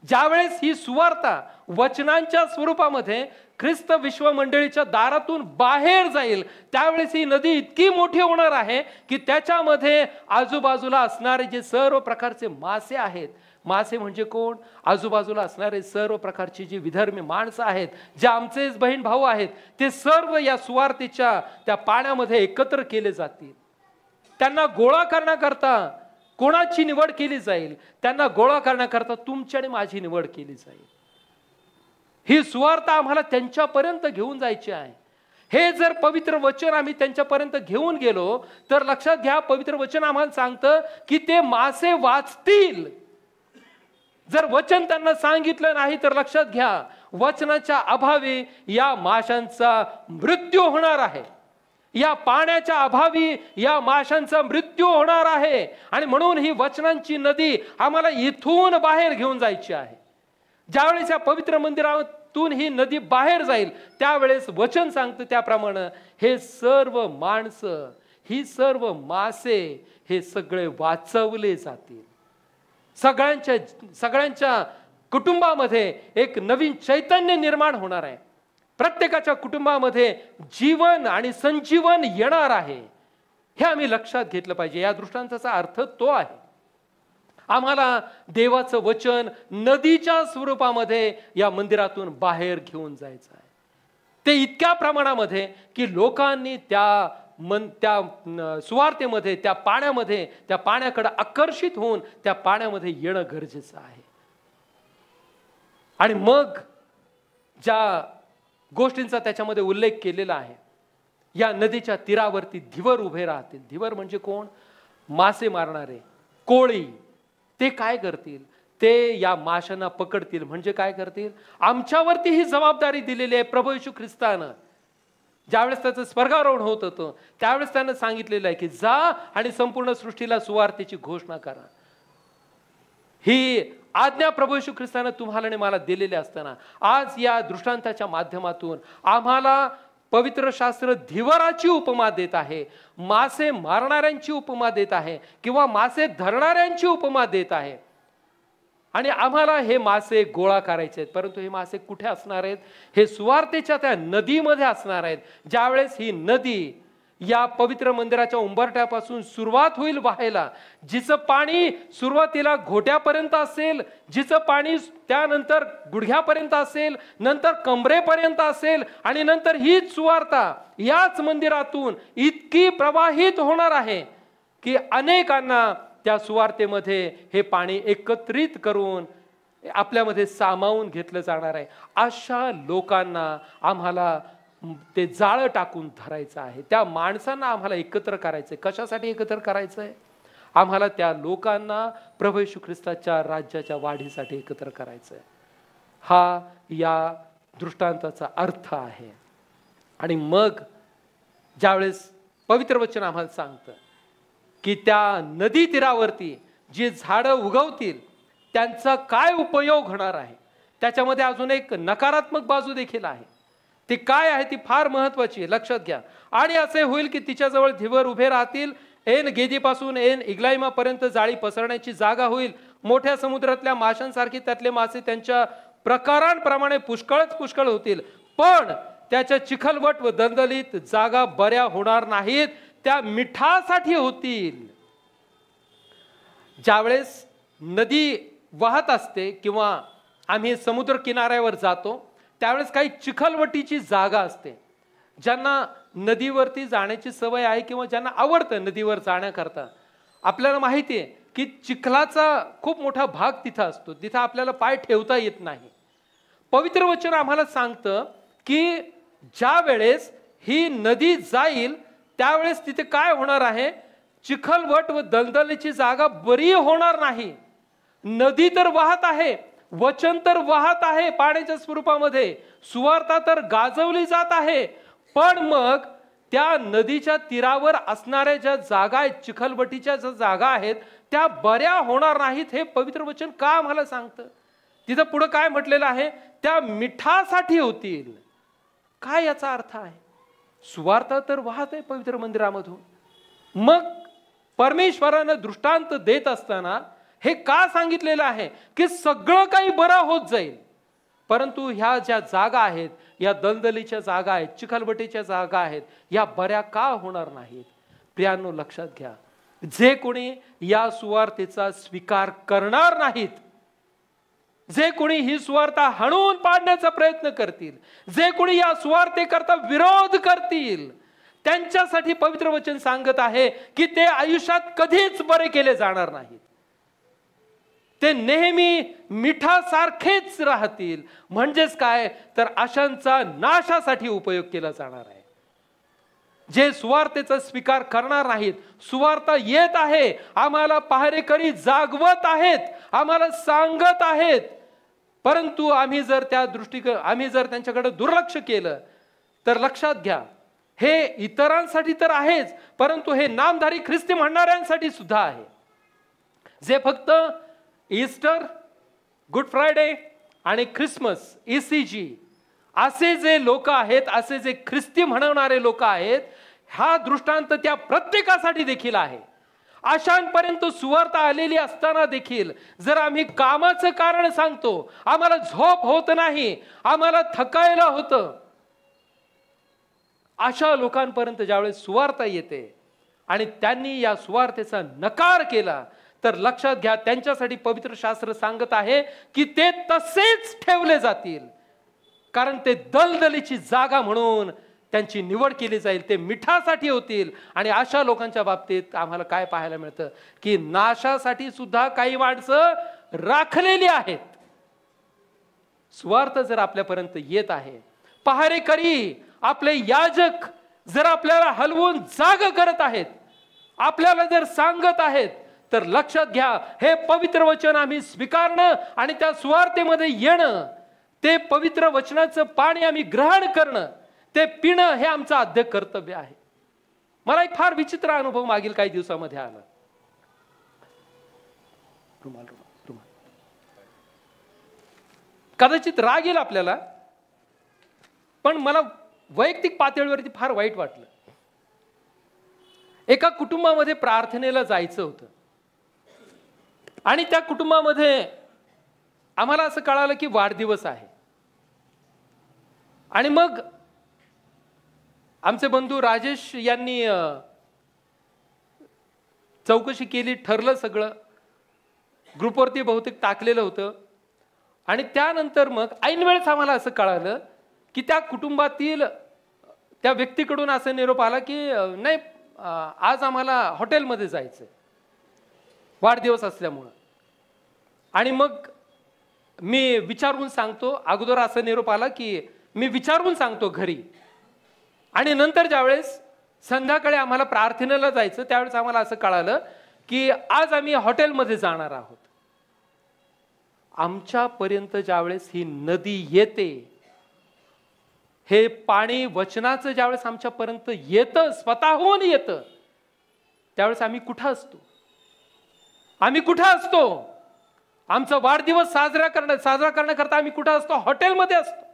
ज्यावेळेस ही सुवार्ता वचनांच्या स्वरूपामध्ये ख्रिस्त विश्व मंडळीच्या दारातून बाहेर जाईल त्यावेळेस ही नदी इतकी मोठी होणार आहे की त्याच्यामध्ये आजूबाजूला असणारे जे सर्व प्रकारचे मासे आहेत. मासे म्हणजे कोण? आजूबाजूला असणारे सर्व प्रकारची जी विधर्मी माणसं आहेत, जे आमचे बहीण भाऊ आहेत, ते सर्व या सुवार्तेच्या त्या पाण्यामध्ये एकत्र केले जातील. त्यांना गोळा करण्याकरता कोणाची निवड केली जाईल? त्यांना गोळा करण्याकरता तुमची आणि माझी निवड केली जाईल. ही सुवार्ता आम्हाला त्यांच्यापर्यंत घेऊन जायची आहे. हे जर पवित्र वचन आम्ही त्यांच्यापर्यंत घेऊन गेलो तर लक्षात घ्या, पवित्र वचन आम्हाला सांगतं की ते मासे वाचतील. जर वचन त्यांना सांगितलं नाही तर लक्षात घ्या, वचनाच्या अभावी या माशांचा मृत्यू होणार आहे. या पाण्याच्या अभावी या माशांचा मृत्यू होणार आहे. आणि म्हणून ही वचनांची नदी आम्हाला इथून बाहेर घेऊन जायची आहे. ज्यावेळेस या पवित्र मंदिरात तिच्यातून ही नदी बाहेर जाईल. त्यावेळेस वचन सांगतं त्याप्रमाणे हे सर्व माणसं, ही सर्व मासे हे सगळे वाचवले जातील. सगळ्यांच्या कुटुंबामध्ये एक नवीन चैतन्य निर्माण होणार आहे. प्रत्येकाच्या कुटुंबामध्ये जीवन आणि संजीवन येणार आहे. हे आम्ही लक्षात घेतलं पाहिजे. या दृष्टांताचा अर्थ तो आहे. आम्हाला देवाचं वचन नदीच्या स्वरूपामध्ये या मंदिरातून बाहेर घेऊन जायचं आहे. ते इतक्या प्रमाणामध्ये की लोकांनी त्या सुवार्तेमध्ये, त्या पाण्याकडे आकर्षित होऊन त्या पाण्यामध्ये येणं गरजेचं आहे. आणि मग ज्या गोष्टींचा त्याच्यामध्ये उल्लेख केलेला आहे, या नदीच्या तीरावरती धीवर उभे राहतील. धीवर म्हणजे कोण? मासे मारणारे, कोळी. ते काय करतील? ते या माशांना पकडतील. म्हणजे काय करतील? आमच्यावरती ही जबाबदारी दिलेली आहे. प्रभू येशू ख्रिस्तानं ज्यावेळेस त्याचं स्वर्गारोहण होत होतं त्यावेळेस त्यानं सांगितलेलं आहे की जा आणि संपूर्ण सृष्टीला सुवार्तेची घोषणा करा. ही आज्ञा प्रभू येशू ख्रिस्तानं तुम्हाला आणि मला दिलेली असताना आज या दृष्टांताच्या माध्यमातून आम्हाला पवित्र शास्त्र धीवराची उपमा देत आहे, मासे मारणाऱ्यांची उपमा देत आहे किंवा मासे धरणाऱ्यांची उपमा देत आहे. आणि आम्हाला हे मासे गोळा करायचे आहेत. परंतु हे मासे कुठे असणार आहेत? हे सुवार्तेच्या त्या नदीमध्ये असणार आहेत. ज्यावेळेस ही नदी या पवित्र मंदिराच्या उंबरठ्यापासून सुरुवात होईल वाहायला, जिचं पाणी सुरुवातीला घोट्यापर्यंत असेल, जिचं पाणी त्यानंतर गुडघ्यापर्यंत असेल, नंतर कमरेपर्यंत असेल, आणि नंतर हीच सुवार्ता याच मंदिरातून इतकी प्रवाहित होणार आहे की अनेकांना त्या सुवार्तेमध्ये हे पाणी एकत्रित करून आपल्यामध्ये सामावून घेतलं जाणार आहे. अशा लोकांना आम्हाला ते जाळं टाकून धरायचं आहे. त्या माणसांना आम्हाला एकत्र करायचं आहे. कशासाठी एकत्र करायचं आहे? आम्हाला त्या लोकांना प्रभू येशू ख्रिस्ताच्या राज्याच्या वाढीसाठी एकत्र करायचं आहे. हा या दृष्टांताचा अर्थ आहे. आणि मग ज्यावेळेस पवित्र वचन आम्हाला सांगतं की त्या नदी तीरावरती जी झाडं उगवतील त्यांचा काय उपयोग होणार आहे, त्याच्यामध्ये अजून एक नकारात्मक बाजू देखील आहे. ती काय आहे? ती फार महत्वाची आहे, लक्षात घ्या. आणि असे होईल की तिच्याजवळ धीवर उभे राहतील. एन गेदीपासून एन इग्लाइमापर्यंत जाळी पसरण्याची जागा होईल. मोठ्या समुद्रातल्या माशांसारखी त्यातले मासे त्यांच्या प्रकारांप्रमाणे पुष्कळ होतील. पण त्याच्या चिखलवट व दलदलीत जागा बऱ्या होणार नाहीत, त्या मिठासाठी होतील. ज्यावेळेस नदी वाहत असते किंवा आम्ही समुद्र किनाऱ्यावर जातो त्यावेळेस काही चिखलवटीची जागा असते. ज्यांना नदीवरती जाण्याची सवय आहे किंवा ज्यांना आवडतं नदीवर जाण्याकरता, आपल्याला माहिती आहे की चिखलाचा खूप मोठा भाग तिथं असतो, तिथं आपल्याला पाय ठेवता येत नाही. पवित्र वचन आम्हाला सांगतं की ज्या वेळेस ही नदी जाईल त्यावेळेस तिथे काय होणार आहे? चिखलवट व दलदलीची जागा बरी होणार नाही. नदी तर वाहत आहे, वचन तर वाहत आहे पाण्याच्या स्वरूपामध्ये, सुवार्ता तर गाजवली जात आहे, पण मग त्या नदीच्या तीरावर असणाऱ्या ज्या जागा आहेत, चिखलवटीच्या ज्या जागा आहेत, त्या बऱ्या होणार नाहीत. हे पवित्र वचन का आम्हाला सांगतं? तिथं पुढे काय म्हटलेलं आहे? त्या मिठासाठी होतील. काय याचा अर्थ आहे? सुवार्ता तर वाहत आहे पवित्र मंदिरामधून. मग परमेश्वरानं दृष्टांत देत असताना हे का सांगितलेलं आहे की सगळं काही बरं होत जाईल, परंतु ह्या ज्या जागा आहेत, या दलदलीच्या जागा आहेत, चिखलबटीच्या जागा आहेत, या बऱ्या का होणार नाहीत? प्रियांनो, लक्षात घ्या, जे कोणी या सुवार्तेचा स्वीकार करणार नाहीत, जे कोणी ही सुवार्ता हाणून पाडण्याचा प्रयत्न करतील, जे कोणी या सुवार्तेकरता विरोध करतील, त्यांच्यासाठी पवित्र वचन सांगत आहे की ते आयुष्यात कधीच बरे केले जाणार नाहीत. ते नेहमी मिठासारखेच राहतील. म्हणजेच काय तर अशांचा नाशासाठी उपयोग केला जाणार आहे. जे सुवार्तेचा स्वीकार करणार नाहीत, सुवार्ता येत आहे, आम्हाला पहारेकरी जागवत आहेत, आम्हाला सांगत आहेत, परंतु आम्ही जर त्यांच्याकडे दुर्लक्ष केलं तर लक्षात घ्या, हे इतरांसाठी तर आहेच, परंतु हे नामधारी ख्रिस्ती म्हणणाऱ्यांसाठी सुद्धा आहे, जे फक्त ईस्टर, गुड फ्रायडे आणि ख्रिसमस, ECG असे जे लोक आहेत, असे जे ख्रिस्ती म्हणवणारे लोक आहेत, हा दृष्टांत त्या प्रत्येकासाठी देखील आहे. अशांपर्यंत सुवार्ता आलेली असताना देखील जर आम्ही कामाचं कारण सांगतो, आम्हाला झोप होत नाही, आम्हाला थकायला होतं, अशा लोकांपर्यंत ज्यावेळेस सुवार्ता येते आणि त्यांनी या सुवार्तेचा नकार केला, तर लक्षात घ्या, त्यांच्यासाठी पवित्र शास्त्र सांगत आहे की ते तसेच ठेवले जातील, कारण ते दलदलीची जागा म्हणून त्यांची निवड केली जाईल, ते मिठासाठी होतील. आणि अशा लोकांच्या बाबतीत आम्हाला काय पाहायला मिळतं की नाशासाठी सुद्धा काही माणसं राखलेली आहेत. सुवार्थ जर आपल्यापर्यंत येत आहे, पहारेकरी आपले याजक जर आपल्याला हलवून जाग करत आहेत, आपल्याला जर सांगत आहेत, तर लक्षात घ्या, हे पवित्र वचन आम्ही स्वीकारणं आणि त्या सुवार्तेमध्ये येणं, ते पवित्र वचनाचं पाणी आम्ही ग्रहण करणं, ते पिणं, हे आमचं आद्य कर्तव्य आहे. मला एक फार विचित्र अनुभव मागील काही दिवसामध्ये आला. कदाचित राग येईल आपल्याला, पण मला वैयक्तिक पातळीवरती फार वाईट वाटलं. एका कुटुंबामध्ये प्रार्थनेला जायचं होतं आणि त्या कुटुंबामध्ये आम्हाला असं कळालं की वाढदिवस आहे. आणि मग आमचे बंधू राजेश यांनी चौकशी केली, ठरलं सगळं, ग्रुपवरती बहुतेक टाकलेलं होतं. आणि त्यानंतर मग ऐन वेळेस आम्हाला असं कळालं की त्या कुटुंबातील त्या व्यक्तीकडून असा निरोप आला की नाही, आज आम्हाला हॉटेलमध्ये जायचं, वाढदिवस असल्यामुळं. आणि मग मी विचारून सांगतो, अगोदर असा निरोप आला की मी विचारून सांगतो घरी, आणि नंतर ज्यावेळेस संध्याकाळी आम्हाला प्रार्थनेला जायचं त्यावेळेस आम्हाला असं कळालं की आज आम्ही हॉटेलमध्ये जाणार आहोत. आमच्यापर्यंत ज्यावेळेस ही नदी येते, हे पाणी वचनाचं ज्यावेळेस आमच्यापर्यंत येतं, स्वतःहून येतं, त्यावेळेस आम्ही कुठं असतो? आम्ही कुठं असतो? आमचा वाढदिवस साजरा करण्याकरता आम्ही कुठं असतो? हॉटेलमध्ये असतो.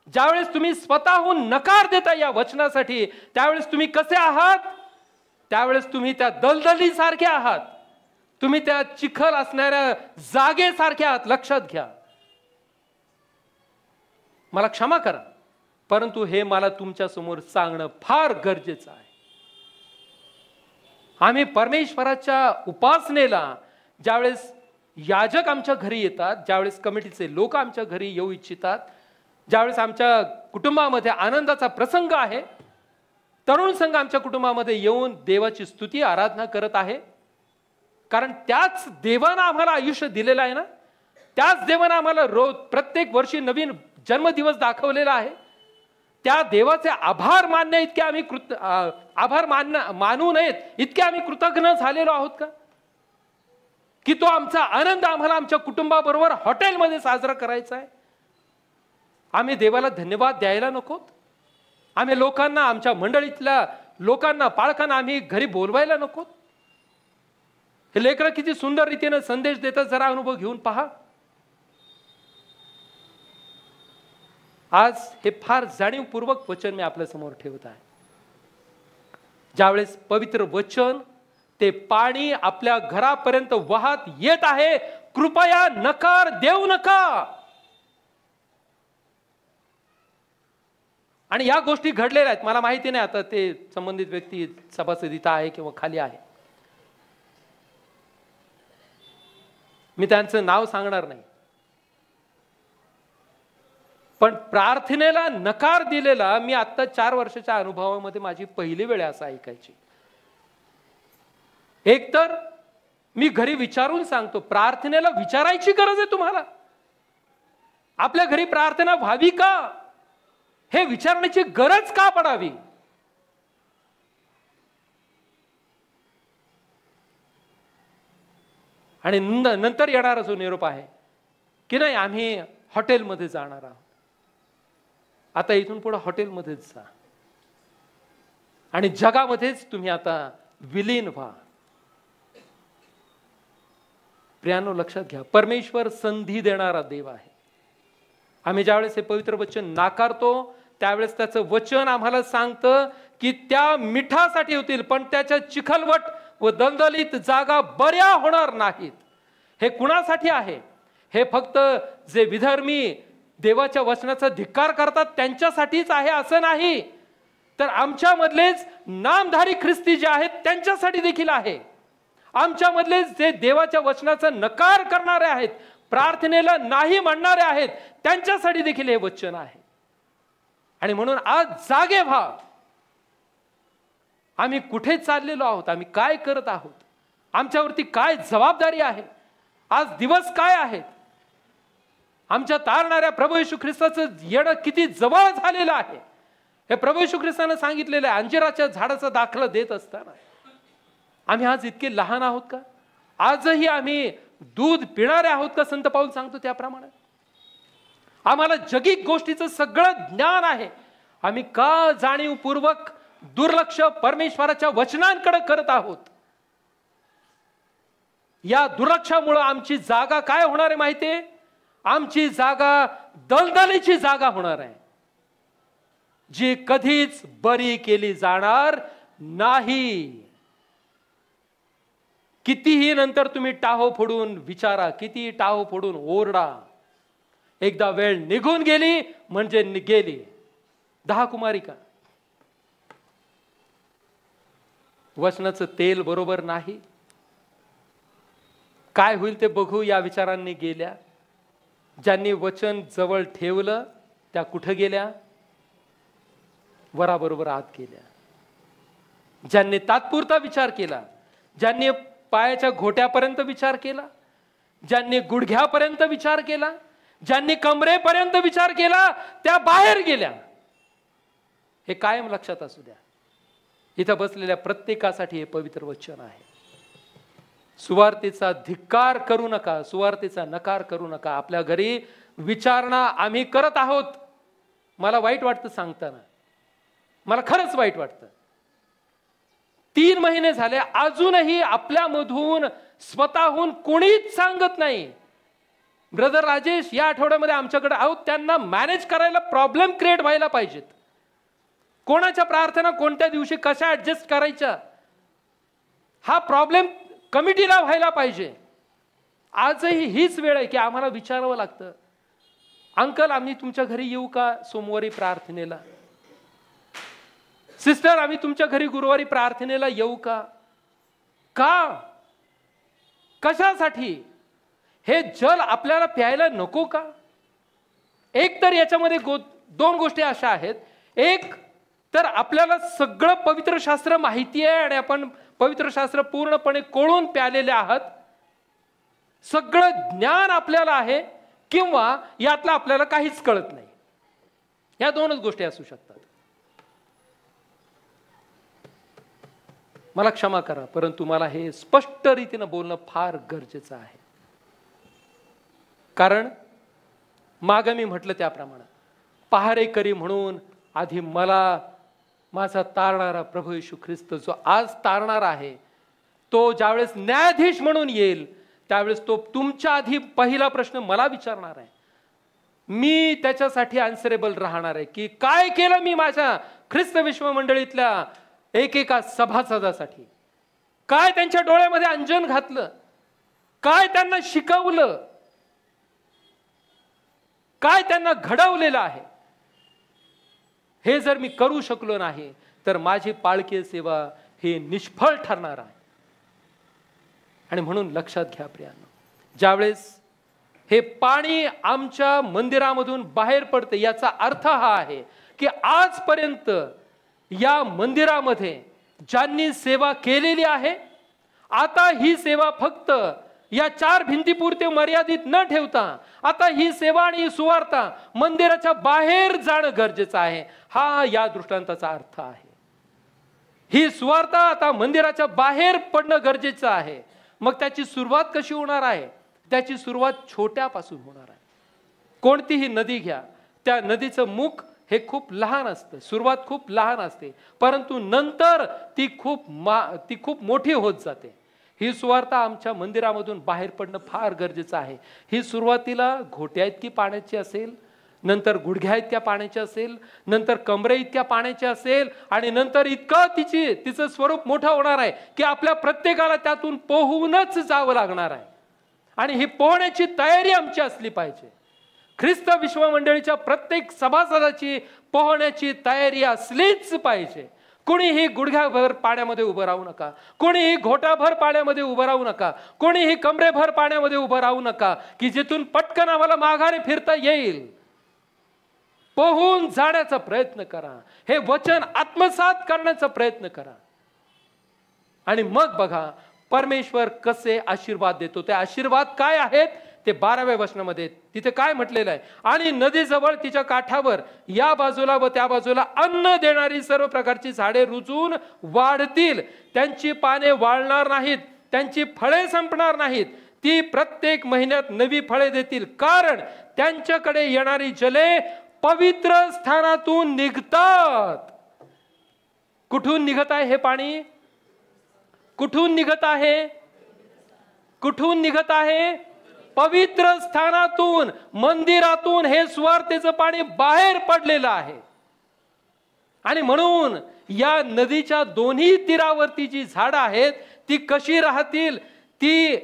ज्यावेळेस तुम्ही स्वतःहून नकार देता या वचनासाठी, त्यावेळेस तुम्ही कसे आहात? त्यावेळेस तुम्ही त्या दलदलीसारखे आहात, तुम्ही त्या चिखल असणाऱ्या जागेसारखे आहात. लक्षात घ्या. मला क्षमा करा, परंतु हे मला तुमच्या समोर सांगणं फार गरजेचं आहे. आम्ही परमेश्वराच्या उपासनेला ज्यावेळेस याजक आमच्या घरी येतात, ज्यावेळेस कमिटीचे लोक आमच्या घरी येऊ इच्छितात, ज्यावेळेस आमच्या कुटुंबामध्ये आनंदाचा प्रसंग आहे, तरुण संघ आमच्या कुटुंबामध्ये येऊन देवाची स्तुती आराधना करत आहे, कारण त्याच देवानं आम्हाला आयुष्य दिलेलं आहे ना, त्याच देवानं आम्हाला रोज प्रत्येक वर्षी नवीन जन्मदिवस दाखवलेला आहे. त्या देवाचे आभार मानणे इतके आम्ही आभार मानू नयेत इतके आम्ही कृतज्ञ झालेलो आहोत का? की तो आमचा आनंद आम्हाला आमच्या कुटुंबाबरोबर हॉटेलमध्ये साजरा करायचा आहे. आम्ही देवाला धन्यवाद द्यायला नकोत? आम्ही लोकांना, आमच्या मंडळीतल्या लोकांना, पालकांना आम्ही घरी बोलवायला नकोत? हे लेकरं किती सुंदर रीतीने संदेश देतात, जरा अनुभव घेऊन पहा. आज हे फार जाणीवपूर्वक वचन मी आपल्या समोर ठेवत आहे. ज्यावेळेस पवित्र वचन, ते पाणी आपल्या घरापर्यंत वाहत येत आहे, कृपया नकार देऊ नका. आणि या गोष्टी घडलेल्या आहेत. मला माहिती नाही आता ते संबंधित व्यक्ती सभासदिता आहे किंवा खाली आहे, मी त्यांचं नाव सांगणार नाही. पण प्रार्थनेला नकार दिलेला मी आता 4 वर्षाच्या अनुभवामध्ये माझी पहिली वेळ असं ऐकायची. एकतर मी घरी विचारून सांगतो, प्रार्थनेला विचारायची गरज आहे तुम्हाला? आपल्या घरी प्रार्थना व्हावी का, हे विचारण्याची गरज का पडावी? आणि नंतर येणारा जो निरोप आहे की नाही, आम्ही हॉटेलमध्ये जाणार आहोत. आता इथून पुढे हॉटेलमध्येच जा आणि जगामध्येच तुम्ही आता विलीन व्हा. प्रियानो, लक्षात घ्या, परमेश्वर संधी देणारा देव आहे. आम्ही ज्यावेळेस हे पवित्र वचन नाकारतो त्यावेळेस त्याचं वचन आम्हाला सांगतं की त्या मिठासाठी होतील, पण त्याच्या चिखलवट व दलदलीत जागा बऱ्या होणार नाहीत. हे कुणासाठी आहे? हे फक्त जे विधर्मी देवाच्या वचनाचा धिक्कार करतात त्यांच्यासाठीच आहे असं नाही, तर आमच्यामधलेच नामधारी ख्रिस्ती जे आहेत त्यांच्यासाठी देखील आहे. आमच्यामधले जे देवाच्या वचनाचा नकार करणारे आहेत, प्रार्थनेला नाही म्हणणारे आहेत, त्यांच्यासाठी देखील हे वचन आहे. आणि म्हणून आज जागे व्हा. आम्ही कुठे चाललेलो आहोत? आम्ही काय करत आहोत? आमच्यावरती काय जबाबदारी आहे? आज दिवस काय आहेत? आमच्या तारणाऱ्या प्रभू येशू ख्रिस्ताचं येणं किती जवळ झालेलं आहे हे प्रभू येशू ख्रिस्तानं सांगितलेलं आहे. अंजिराच्या झाडाचा दाखला देत असताना आम्ही आज इतके लहान आहोत का? आजही आम्ही दूध पिणारे आहोत का? संत पाऊल सांगतो त्याप्रमाणे आम्हाला जगिक गोष्टीचं सगळं ज्ञान आहे. आम्ही का जाणीवपूर्वक दुर्लक्ष परमेश्वराच्या वचनांकडे करत आहोत? या दुर्लक्षामुळे आमची जागा काय होणार आहे माहितीये? आमची जागा दलदलीची जागा होणार आहे, जी कधीच बरी केली जाणार नाही. कितीही नंतर तुम्ही टाहो फोडून विचारा, किती टाहो फोडून ओरडा, एकदा वेळ निघून गेली म्हणजे गेली. 10 कुमारिका वचनाचं तेल बरोबर नाही, काय होईल ते बघू या विचारांनी गेल्या. ज्यांनी वचन जवळ ठेवलं त्या कुठं गेल्या? वराबरोबर आत गेल्या. ज्यांनी तात्पुरता विचार केला, ज्यांनी पायाच्या घोट्यापर्यंत विचार केला, ज्यांनी गुडघ्यापर्यंत विचार केला, ज्यांनी कमरेपर्यंत विचार केला, त्या बाहेर गेल्या. हे कायम लक्षात असू द्या. इथं बसलेल्या प्रत्येकासाठी हे पवित्र वचन आहे. सुवार्तेचा धिक्कार करू नका, सुवार्तेचा नकार करू नका. आपल्या घरी विचारणा आम्ही करत आहोत. मला वाईट वाटतं सांगताना, मला खरंच वाईट वाटतं. 3 महिने झाले अजूनही आपल्यामधून स्वतःहून कोणीच सांगत नाही. ब्रदर राजेश या आठवड्यामध्ये आमच्याकडे आहोत, त्यांना मॅनेज करायला प्रॉब्लेम क्रिएट व्हायला पाहिजेत. कोणाच्या प्रार्थना कोणत्या दिवशी कशा ऍडजस्ट करायच्या हा प्रॉब्लेम कमिटीला व्हायला पाहिजे. आजही हीच वेळ आहे की आम्हाला विचारावं लागतं, अंकल आम्ही तुमच्या घरी येऊ का सोमवारी प्रार्थनेला? सिस्टर आम्ही तुमच्या घरी गुरुवारी प्रार्थनेला येऊ का? का? कशासाठी? हे जल आपल्याला प्यायला नको का? एक तर याच्यामध्ये 2 गोष्टी अशा आहेत. एक तर आपल्याला सगळं पवित्र शास्त्र माहिती आहे आणि आपण पवित्र शास्त्र पूर्णपणे कोळून प्यालेले आहात, सगळं ज्ञान आपल्याला आहे, किंवा यातलं आपल्याला काहीच कळत नाही. या 2च गोष्टी असू शकतात. मला क्षमा करा, परंतु मला हे स्पष्ट रीतीने बोलणं फार गरजेचं आहे. कारण मागे मी म्हटलं त्याप्रमाणे पहारेकरी म्हणून आधी मला माझा तारणारा प्रभू येशू ख्रिस्त जो आज तारणार आहे, तो ज्यावेळेस न्यायाधीश म्हणून येईल त्यावेळेस तो तुमच्या आधी पहिला प्रश्न मला विचारणार आहे. मी त्याच्यासाठी आन्सरेबल राहणार आहे की काय केलं मी माझ्या ख्रिस्त विश्वमंडळीतल्या एकेका सभासदासाठी, काय त्यांच्या डोळ्यामध्ये अंजन घातलं, काय त्यांना शिकवलं, काय त्यांना घडवलेलं आहे. हे जर मी करू शकलो नाही तर माझी पाळकी सेवा ही निष्फळ ठरणार आहे. आणि म्हणून लक्षात घ्या प्रियांनो, ज्यावेळेस हे पाणी आमच्या मंदिरामधून बाहेर पडते याचा अर्थ हा आहे की आजपर्यंत या मंदिरामध्ये ज्यांनी सेवा केलेली आहे, आता ही सेवा फक्त या 4 भिंतीपुरते मर्यादित न ठेवता आता ही सेवा आणि ही सुवार्ता मंदिराच्या बाहेर जाणं गरजेचं आहे. हा या दृष्टांताचा अर्थ आहे. ही सुवार्ता आता मंदिराच्या बाहेर पडणं गरजेचं आहे. मग त्याची सुरुवात कशी होणार आहे? त्याची सुरुवात छोट्यापासून होणार आहे. कोणतीही नदी घ्या, त्या नदीचं मुख हे खूप लहान असतं, सुरुवात खूप लहान असते, परंतु नंतर ती खूप मोठी होत जाते. ही सुवार्ता आमच्या मंदिरामधून बाहेर पडणं फार गरजेचं आहे. ही सुरुवातीला घोट्या इतकी पाण्याची असेल, नंतर गुडघ्या इतक्या पाण्याची असेल, नंतर कमरे इतक्या पाण्याची असेल, आणि नंतर इतकं तिचं स्वरूप मोठं होणार आहे की आपल्या प्रत्येकाला त्यातून पोहूनच जावं लागणार आहे. आणि ही पोहण्याची तयारी आमची असली पाहिजे. ख्रिस्त विश्वमंडळीच्या प्रत्येक सभासदाची पोहण्याची तयारी असलीच पाहिजे. कोणीही गुडघ्याभर पाण्यामध्ये उभं राहू नका, कोणीही घोटाभर पाण्यामध्ये उभं राहू नका, कोणीही कमरेभर पाण्यामध्ये उभं राहू नका की जिथून पटकन आम्हाला माघारी फिरता येईल. पोहून जाण्याचा प्रयत्न करा, हे वचन आत्मसात करण्याचा प्रयत्न करा. आणि मग बघा परमेश्वर कसे आशीर्वाद देतो. ते आशीर्वाद काय आहेत ते 12व्या वचनामध्ये तिथे काय म्हटलेलं आहे. आणि नदीजवळ तिच्या काठावर या बाजूला व त्या बाजूला अन्न देणारी सर्व प्रकारची झाडे रुजून वाढतील, त्यांची पाने वाळणार नाहीत, त्यांची फळे संपणार नाहीत, ती प्रत्येक महिन्यात नवी फळे देतील, कारण त्यांच्याकडे येणारी जले पवित्र स्थानातून निघतात. कुठून निघत आहे हे पाणी? कुठून निघत आहे? कुठून निघत आहे? पवित्र स्थानातून, मंदिरातून हे सुवार्तेचं पाणी बाहेर पडलेलं आहे. आणि म्हणून या नदीच्या दोन्ही तीरावरती जी झाडं आहेत ती कशी राहतील? ती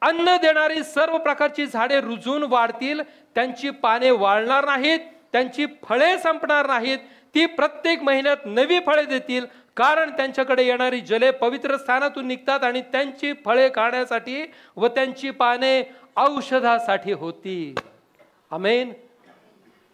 अन्न देणारी सर्व प्रकारची झाडे रुजून वाढतील, त्यांची पाने वाळणार नाहीत, त्यांची फळे संपणार नाहीत, ती प्रत्येक महिन्यात नवी फळे देतील, कारण त्यांच्याकडे येणारी जले पवित्र स्थानातून निघतात आणि त्यांची फळे खाण्यासाठी व त्यांची पाने औषधासाठी होती. आमेन.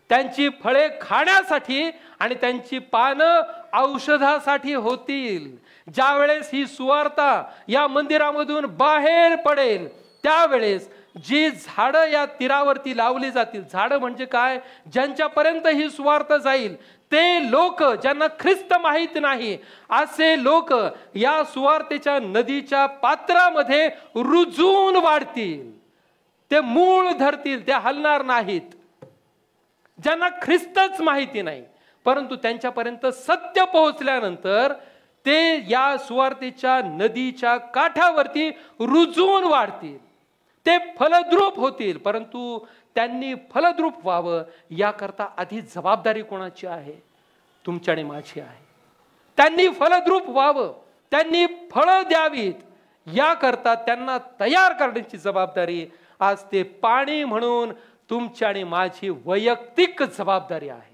त्यांची फळे खाण्यासाठी आणि त्यांची पानं औषधासाठी होतील. ज्या वेळेस ही सुवार्ता या मंदिरामधून बाहेर पडेल त्यावेळेस जी झाडं या तीरावरती लावली जातील, झाडं म्हणजे काय? ज्यांच्यापर्यंत ही सुवार्ता जाईल ते लोक, ज्यांना ख्रिस्त माहित नाही असे लोक या सुवार्तेच्या नदीच्या पात्रामध्ये रुजून वाढतील. ते मूळ धरतील, ते हलणार नाहीत. ज्यांना ख्रिस्तच माहिती नाही परंतु त्यांच्यापर्यंत सत्य पोहोचल्यानंतर ते या सुवार्तेच्या नदीच्या काठावरती रुजून वाढतील, ते फलद्रूप होतील. परंतु त्यांनी फलद्रूप व्हावं याकरता आधी जबाबदारी कोणाची आहे? तुमची आणि माझी आहे. त्यांनी फलद्रूप व्हावं, त्यांनी फळं द्यावीत याकरता त्यांना तयार करण्याची जबाबदारी आज ते पाणी म्हणून तुमची आणि माझी वैयक्तिक जबाबदारी आहे.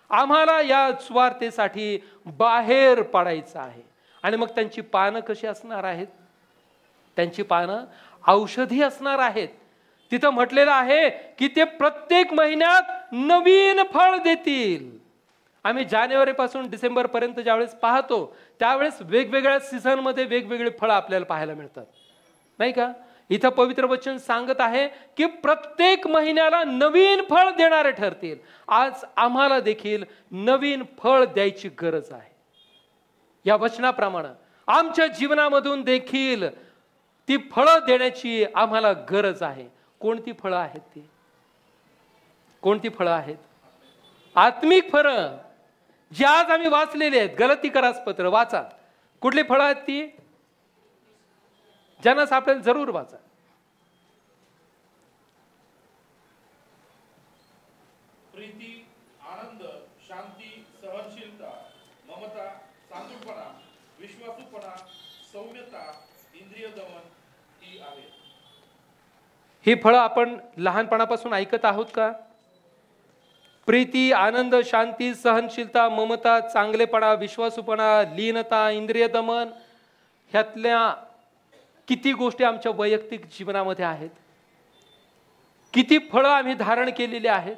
आम्हाला या सुवार्तेसाठी बाहेर पडायचं आहे. आणि मग त्यांची पानं कशी असणार आहेत? त्यांची पानं औषधी असणार आहेत. तिथं म्हटलेलं आहे की ते प्रत्येक महिन्यात नवीन फळ देतील. आम्ही जानेवारी पासून डिसेंबर पर्यंत ज्यावेळेस पाहतो त्यावेळेस वेगवेगळ्या सीझन मध्ये वेगवेगळे फळ आपल्याला पाहायला मिळतात, नाही का? इथं पवित्र वचन सांगत आहे की प्रत्येक महिन्याला नवीन फळ देणारे ठरतील. आज आम्हाला देखील नवीन फळ द्यायची गरज आहे. या वचनाप्रमाणे आमच्या जीवनामधून देखील ती फळं देण्याची आम्हाला गरज आहे. कोणती फळं आहेत ती? कोणती फळं आहेत? आत्मिक फळं जी आज आम्ही वाचलेली आहेत. गलतीकरास पत्र वाचा. कुठली फळं आहेत ती? ज्यांना सापडेल जरूर वाचा.
प्रीती, आनंद, शांती, सहनशीलता, ममता, चांगुलपणा, विश्वासूपणा, सौम्यता, इंद्रिय दमन ही आहे.
ही फळं आपण लहानपणापासून ऐकत आहोत का? प्रीती, आनंद, शांती, सहनशीलता, ममता, चांगलेपणा, विश्वासूपणा, लीनता, इंद्रिय दमन, ह्यातल्या किती गोष्टी आमच्या वैयक्तिक जीवनामध्ये आहेत? किती फळं आम्ही धारण केलेली आहेत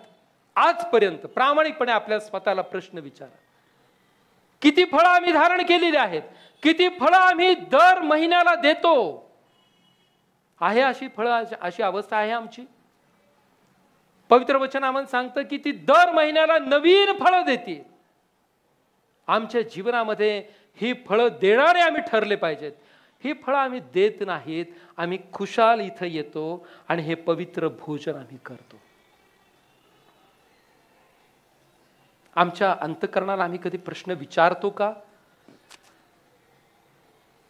आजपर्यंत? प्रामाणिकपणे आपल्या स्वतःला प्रश्न विचारा. किती फळं आम्ही धारण केलेली आहेत? किती फळं आम्ही दर महिन्याला देतो? आहे अशी फळं, अशी अवस्था आहे आमची? पवित्र वचन आम्हाला सांगतं की ती दर महिन्याला नवीन फळं देतील. आमच्या जीवनामध्ये ही फळं देणारे आम्ही ठरले पाहिजेत. ही फळं आम्ही देत नाहीत. आम्ही खुशाल इथं येतो आणि हे पवित्र भोजन आम्ही करतो. आमच्या अंतःकरणाला आम्ही कधी प्रश्न विचारतो का?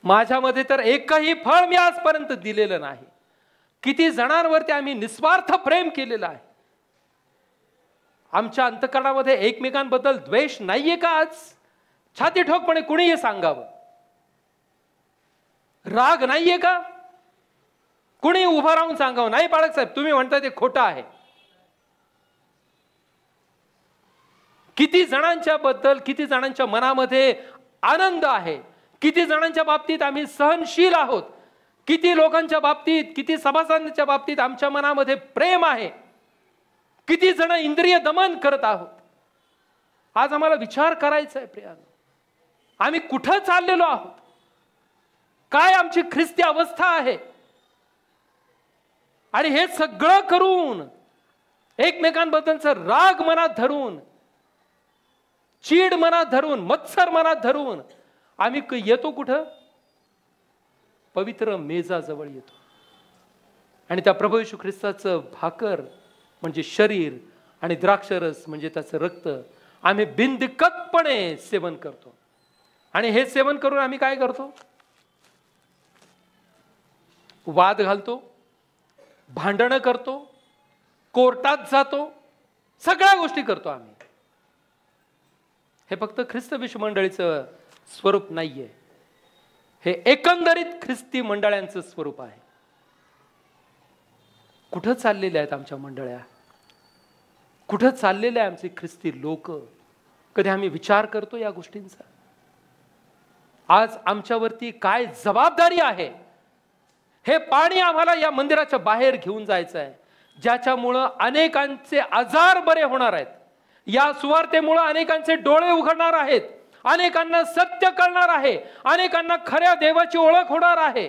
माझ्यामध्ये तर एकही फळ मी आजपर्यंत दिलेलं नाही. किती जणांवरती आम्ही निस्वार्थ प्रेम केलेलं आहे. आमच्या अंतःकरणामध्ये एकमेकांबद्दल द्वेष नाहीये का? आज छाती ठोकपणे कुणी हे सांगावं. राग नाहीये का? कुणी उभं राहून सांगावं, नाही बाळक साहेब तुम्ही म्हणता ते खोटं आहे. किती जणांच्या बद्दल, किती जणांच्या मनामध्ये आनंद आहे, किती जणांच्या बाबतीत आम्ही सहनशील आहोत, किती लोकांच्या बाबतीत, किती सभासदांच्या बाबतीत आमच्या मनामध्ये प्रेम आहे, किती जण इंद्रिय दमन करत आहोत. आज आम्हाला विचार करायचा आहे प्रियानो, आम्ही कुठं चाललेलो आहोत, काय आमची ख्रिस्ती अवस्था आहे. आणि हे सगळं करून, एकमेकांबद्दलचा राग मनात धरून, चीड मनात धरून, मत्सर मनात धरून आम्ही येतो कुठं? पवित्र मेजाजवळ येतो. आणि त्या प्रभू येशू ख्रिस्ताचं भाकर म्हणजे शरीर आणि द्राक्षरस म्हणजे त्याचं रक्त आम्ही बिनदिक्कतपणे सेवन करतो. आणि हे सेवन करून आम्ही काय करतो? वाद घालतो, भांडणं करतो, कोर्टात जातो, सगळ्या गोष्टी करतो आम्ही. हे फक्त ख्रिस्त विश्व मंडळीचं स्वरूप नाहीये, हे एकंदरीत ख्रिस्ती मंडळांचं स्वरूप आहे. कुठं चाललेले आहेत आमच्या मंडळ्या? कुठं चाललेले आहे आमचे ख्रिस्ती लोक? कधी आम्ही विचार करतो या गोष्टींचा? आज आमच्यावरती काय जबाबदारी आहे? हे पाणी आम्हाला या मंदिराच्या बाहेर घेऊन जायचं आहे, ज्याच्यामुळं अनेकांचे आजार बरे होणार आहेत. या सुवार्तेमुळं अनेकांचे डोळे उघडणार आहेत, अनेकांना सत्य कळणार आहे, अनेकांना खऱ्या देवाची ओळख होणार आहे.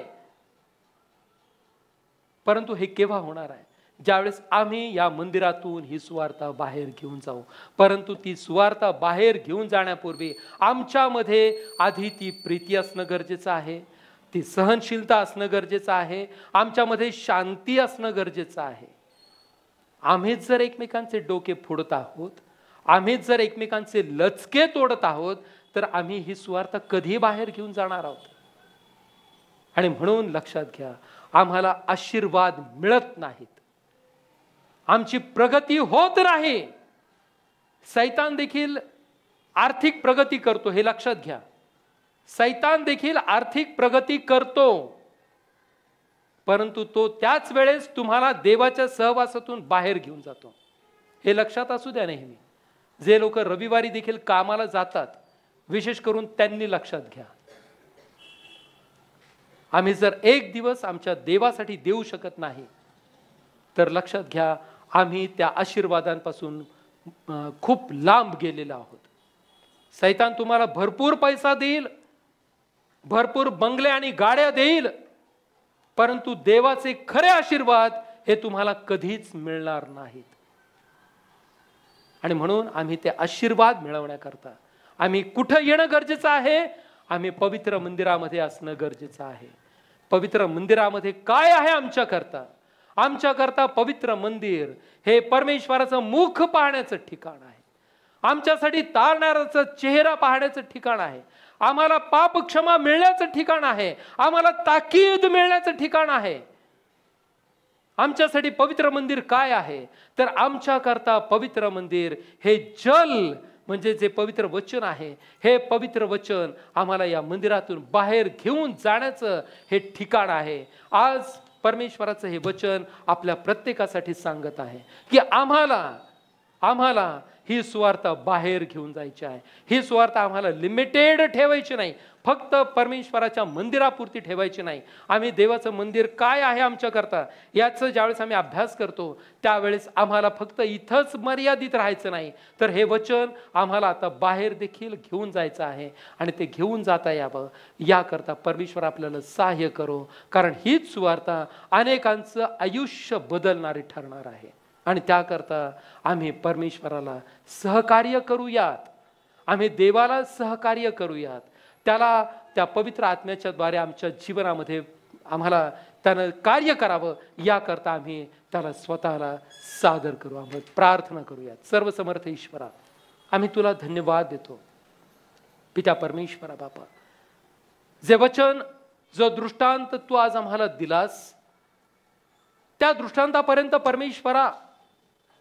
परंतु हे केव्हा होणार आहे? ज्यावेळेस आम्ही या मंदिरातून ही सुवार्ता बाहेर घेऊन जाऊ. परंतु ती सुवार्ता बाहेर घेऊन जाण्यापूर्वी आमच्यामध्ये आधी ती प्रीती असणं गरजेचं आहे, ती सहनशीलता असणं गरजेचं आहे, आमच्यामध्ये शांती असणं गरजेचं आहे. आम्हीच जर एकमेकांचे डोके फोडत आहोत, आम्हीच जर एकमेकांचे लचके तोडत आहोत, तर आम्ही ही सुवार्ता कधी बाहेर घेऊन जाणार आहोत? आणि म्हणून लक्षात घ्या, आम्हाला आशीर्वाद मिळत नाहीत, आमची प्रगती होत नाही. सैतान देखील आर्थिक प्रगती करतो, हे लक्षात घ्या. सैतान देखील आर्थिक प्रगती करतो, परंतु तो त्याच वेळेस तुम्हाला देवाच्या सहवासातून बाहेर घेऊन जातो. हे लक्षात असू द्या नेहमी. जे लोक रविवारी देखील कामाला जातात, विशेष करून त्यांनी लक्षात घ्या, आम्ही जर एक दिवस आमच्या देवासाठी देऊ शकत नाही, तर लक्षात घ्या आम्ही त्या आशीर्वादांपासून खूप लांब गेलेलो आहोत. सैतान तुम्हाला भरपूर पैसा देईल, भरपूर बंगले आणि गाड्या देईल, परंतु देवाचे खरे आशीर्वाद हे तुम्हाला कधीच मिळणार नाहीत. आणि म्हणून आम्ही ते आशीर्वाद मिळवण्याकरता आम्ही कुठं येणं गरजेचं आहे? आम्ही पवित्र मंदिरामध्ये असणं गरजेचं आहे. पवित्र मंदिरामध्ये काय आहे आमच्याकरता? आमच्याकरता पवित्र मंदिर हे परमेश्वराचं मुख पाहण्याचं ठिकाण आहे, आमच्यासाठी तारणाऱ्याचा चेहरा पाहण्याचं ठिकाण आहे, आम्हाला पाप क्षमा मिळण्याचं ठिकाण आहे, आम्हाला ताकीद मिळण्याचं ठिकाण आहे. आमच्यासाठी पवित्र मंदिर काय आहे? तर आमच्याकरता पवित्र मंदिर हे जल म्हणजे जे पवित्र वचन आहे, हे पवित्र वचन आम्हाला या मंदिरातून बाहेर घेऊन जाण्याचं हे ठिकाण आहे. आज परमेश्वराचं हे वचन आपल्या प्रत्येकासाठी सांगत आहे की आम्हाला ही सुवार्ता बाहेर घेऊन जायची आहे. ही सुवार्ता आम्हाला लिमिटेड ठेवायची नाही, फक्त परमेश्वराच्या मंदिरापुरती ठेवायची नाही. आम्ही देवाचं मंदिर काय आहे आमच्याकरता याचं ज्यावेळेस आम्ही अभ्यास करतो, त्यावेळेस आम्हाला फक्त इथंच मर्यादित राहायचं नाही, तर हे वचन आम्हाला आता बाहेर देखील घेऊन जायचं आहे. आणि ते घेऊन जाता यावं याकरता परमेश्वर आपल्याला सहाय्य करो, कारण हीच सुवार्ता अनेकांचं आयुष्य बदलणारी ठरणार आहे. आणि त्याकरता आम्ही परमेश्वराला सहकार्य करूयात, आम्ही देवाला सहकार्य करूयात, त्याला त्या पवित्र आत्म्याच्या द्वारे आमच्या जीवनामध्ये आम्हाला त्यानं कार्य करावं याकरता आम्ही त्याला स्वतःला सादर करू. आम्ही प्रार्थना करूयात. सर्वसमर्थ ईश्वरा, आम्ही तुला धन्यवाद देतो. पिता परमेश्वरा बापा, जे वचन, जो दृष्टांत तू आज आम्हाला दिलास, त्या दृष्टांतापर्यंत परमेश्वरा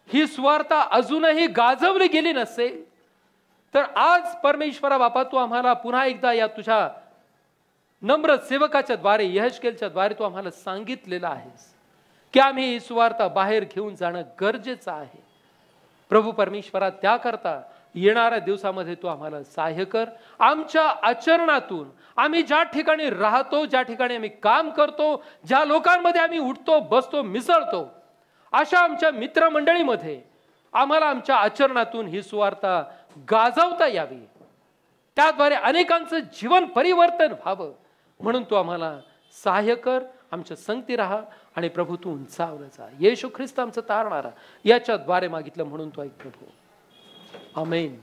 ही सुवार्ता अजूनही गाजवली गेली नसेल, तर आज परमेश्वरा बापा तू आम्हाला पुन्हा एकदा या तुझ्या नम्र सेवकाच्या द्वारे, यहेजकेलच्या द्वारे तू आम्हाला सांगितलेलं आहेस की आम्ही ही सुवार्ता बाहेर घेऊन जाणं गरजेचं आहे. प्रभू परमेश्वरा, त्याकरता येणाऱ्या दिवसामध्ये तू आम्हाला सहाय्य कर. आमच्या आचरणातून आम्ही ज्या ठिकाणी राहतो, ज्या ठिकाणी आम्ही काम करतो, ज्या लोकांमध्ये आम्ही उठतो बसतो मिसळतो, अशा आमच्या मित्रमंडळीमध्ये आम्हाला आमच्या आचरणातून ही सुवार्ता गाजवता यावी, त्याद्वारे अनेकांचं जीवन परिवर्तन व्हावं, म्हणून तू आम्हाला सहाय्य कर. आमच्या संगती राहा आणि प्रभू तू उंचावला जा. येशू ख्रिस्त आमचं तारणारा याच्या द्वारे मागितलं म्हणून तो ऐक प्रभू. आमेन.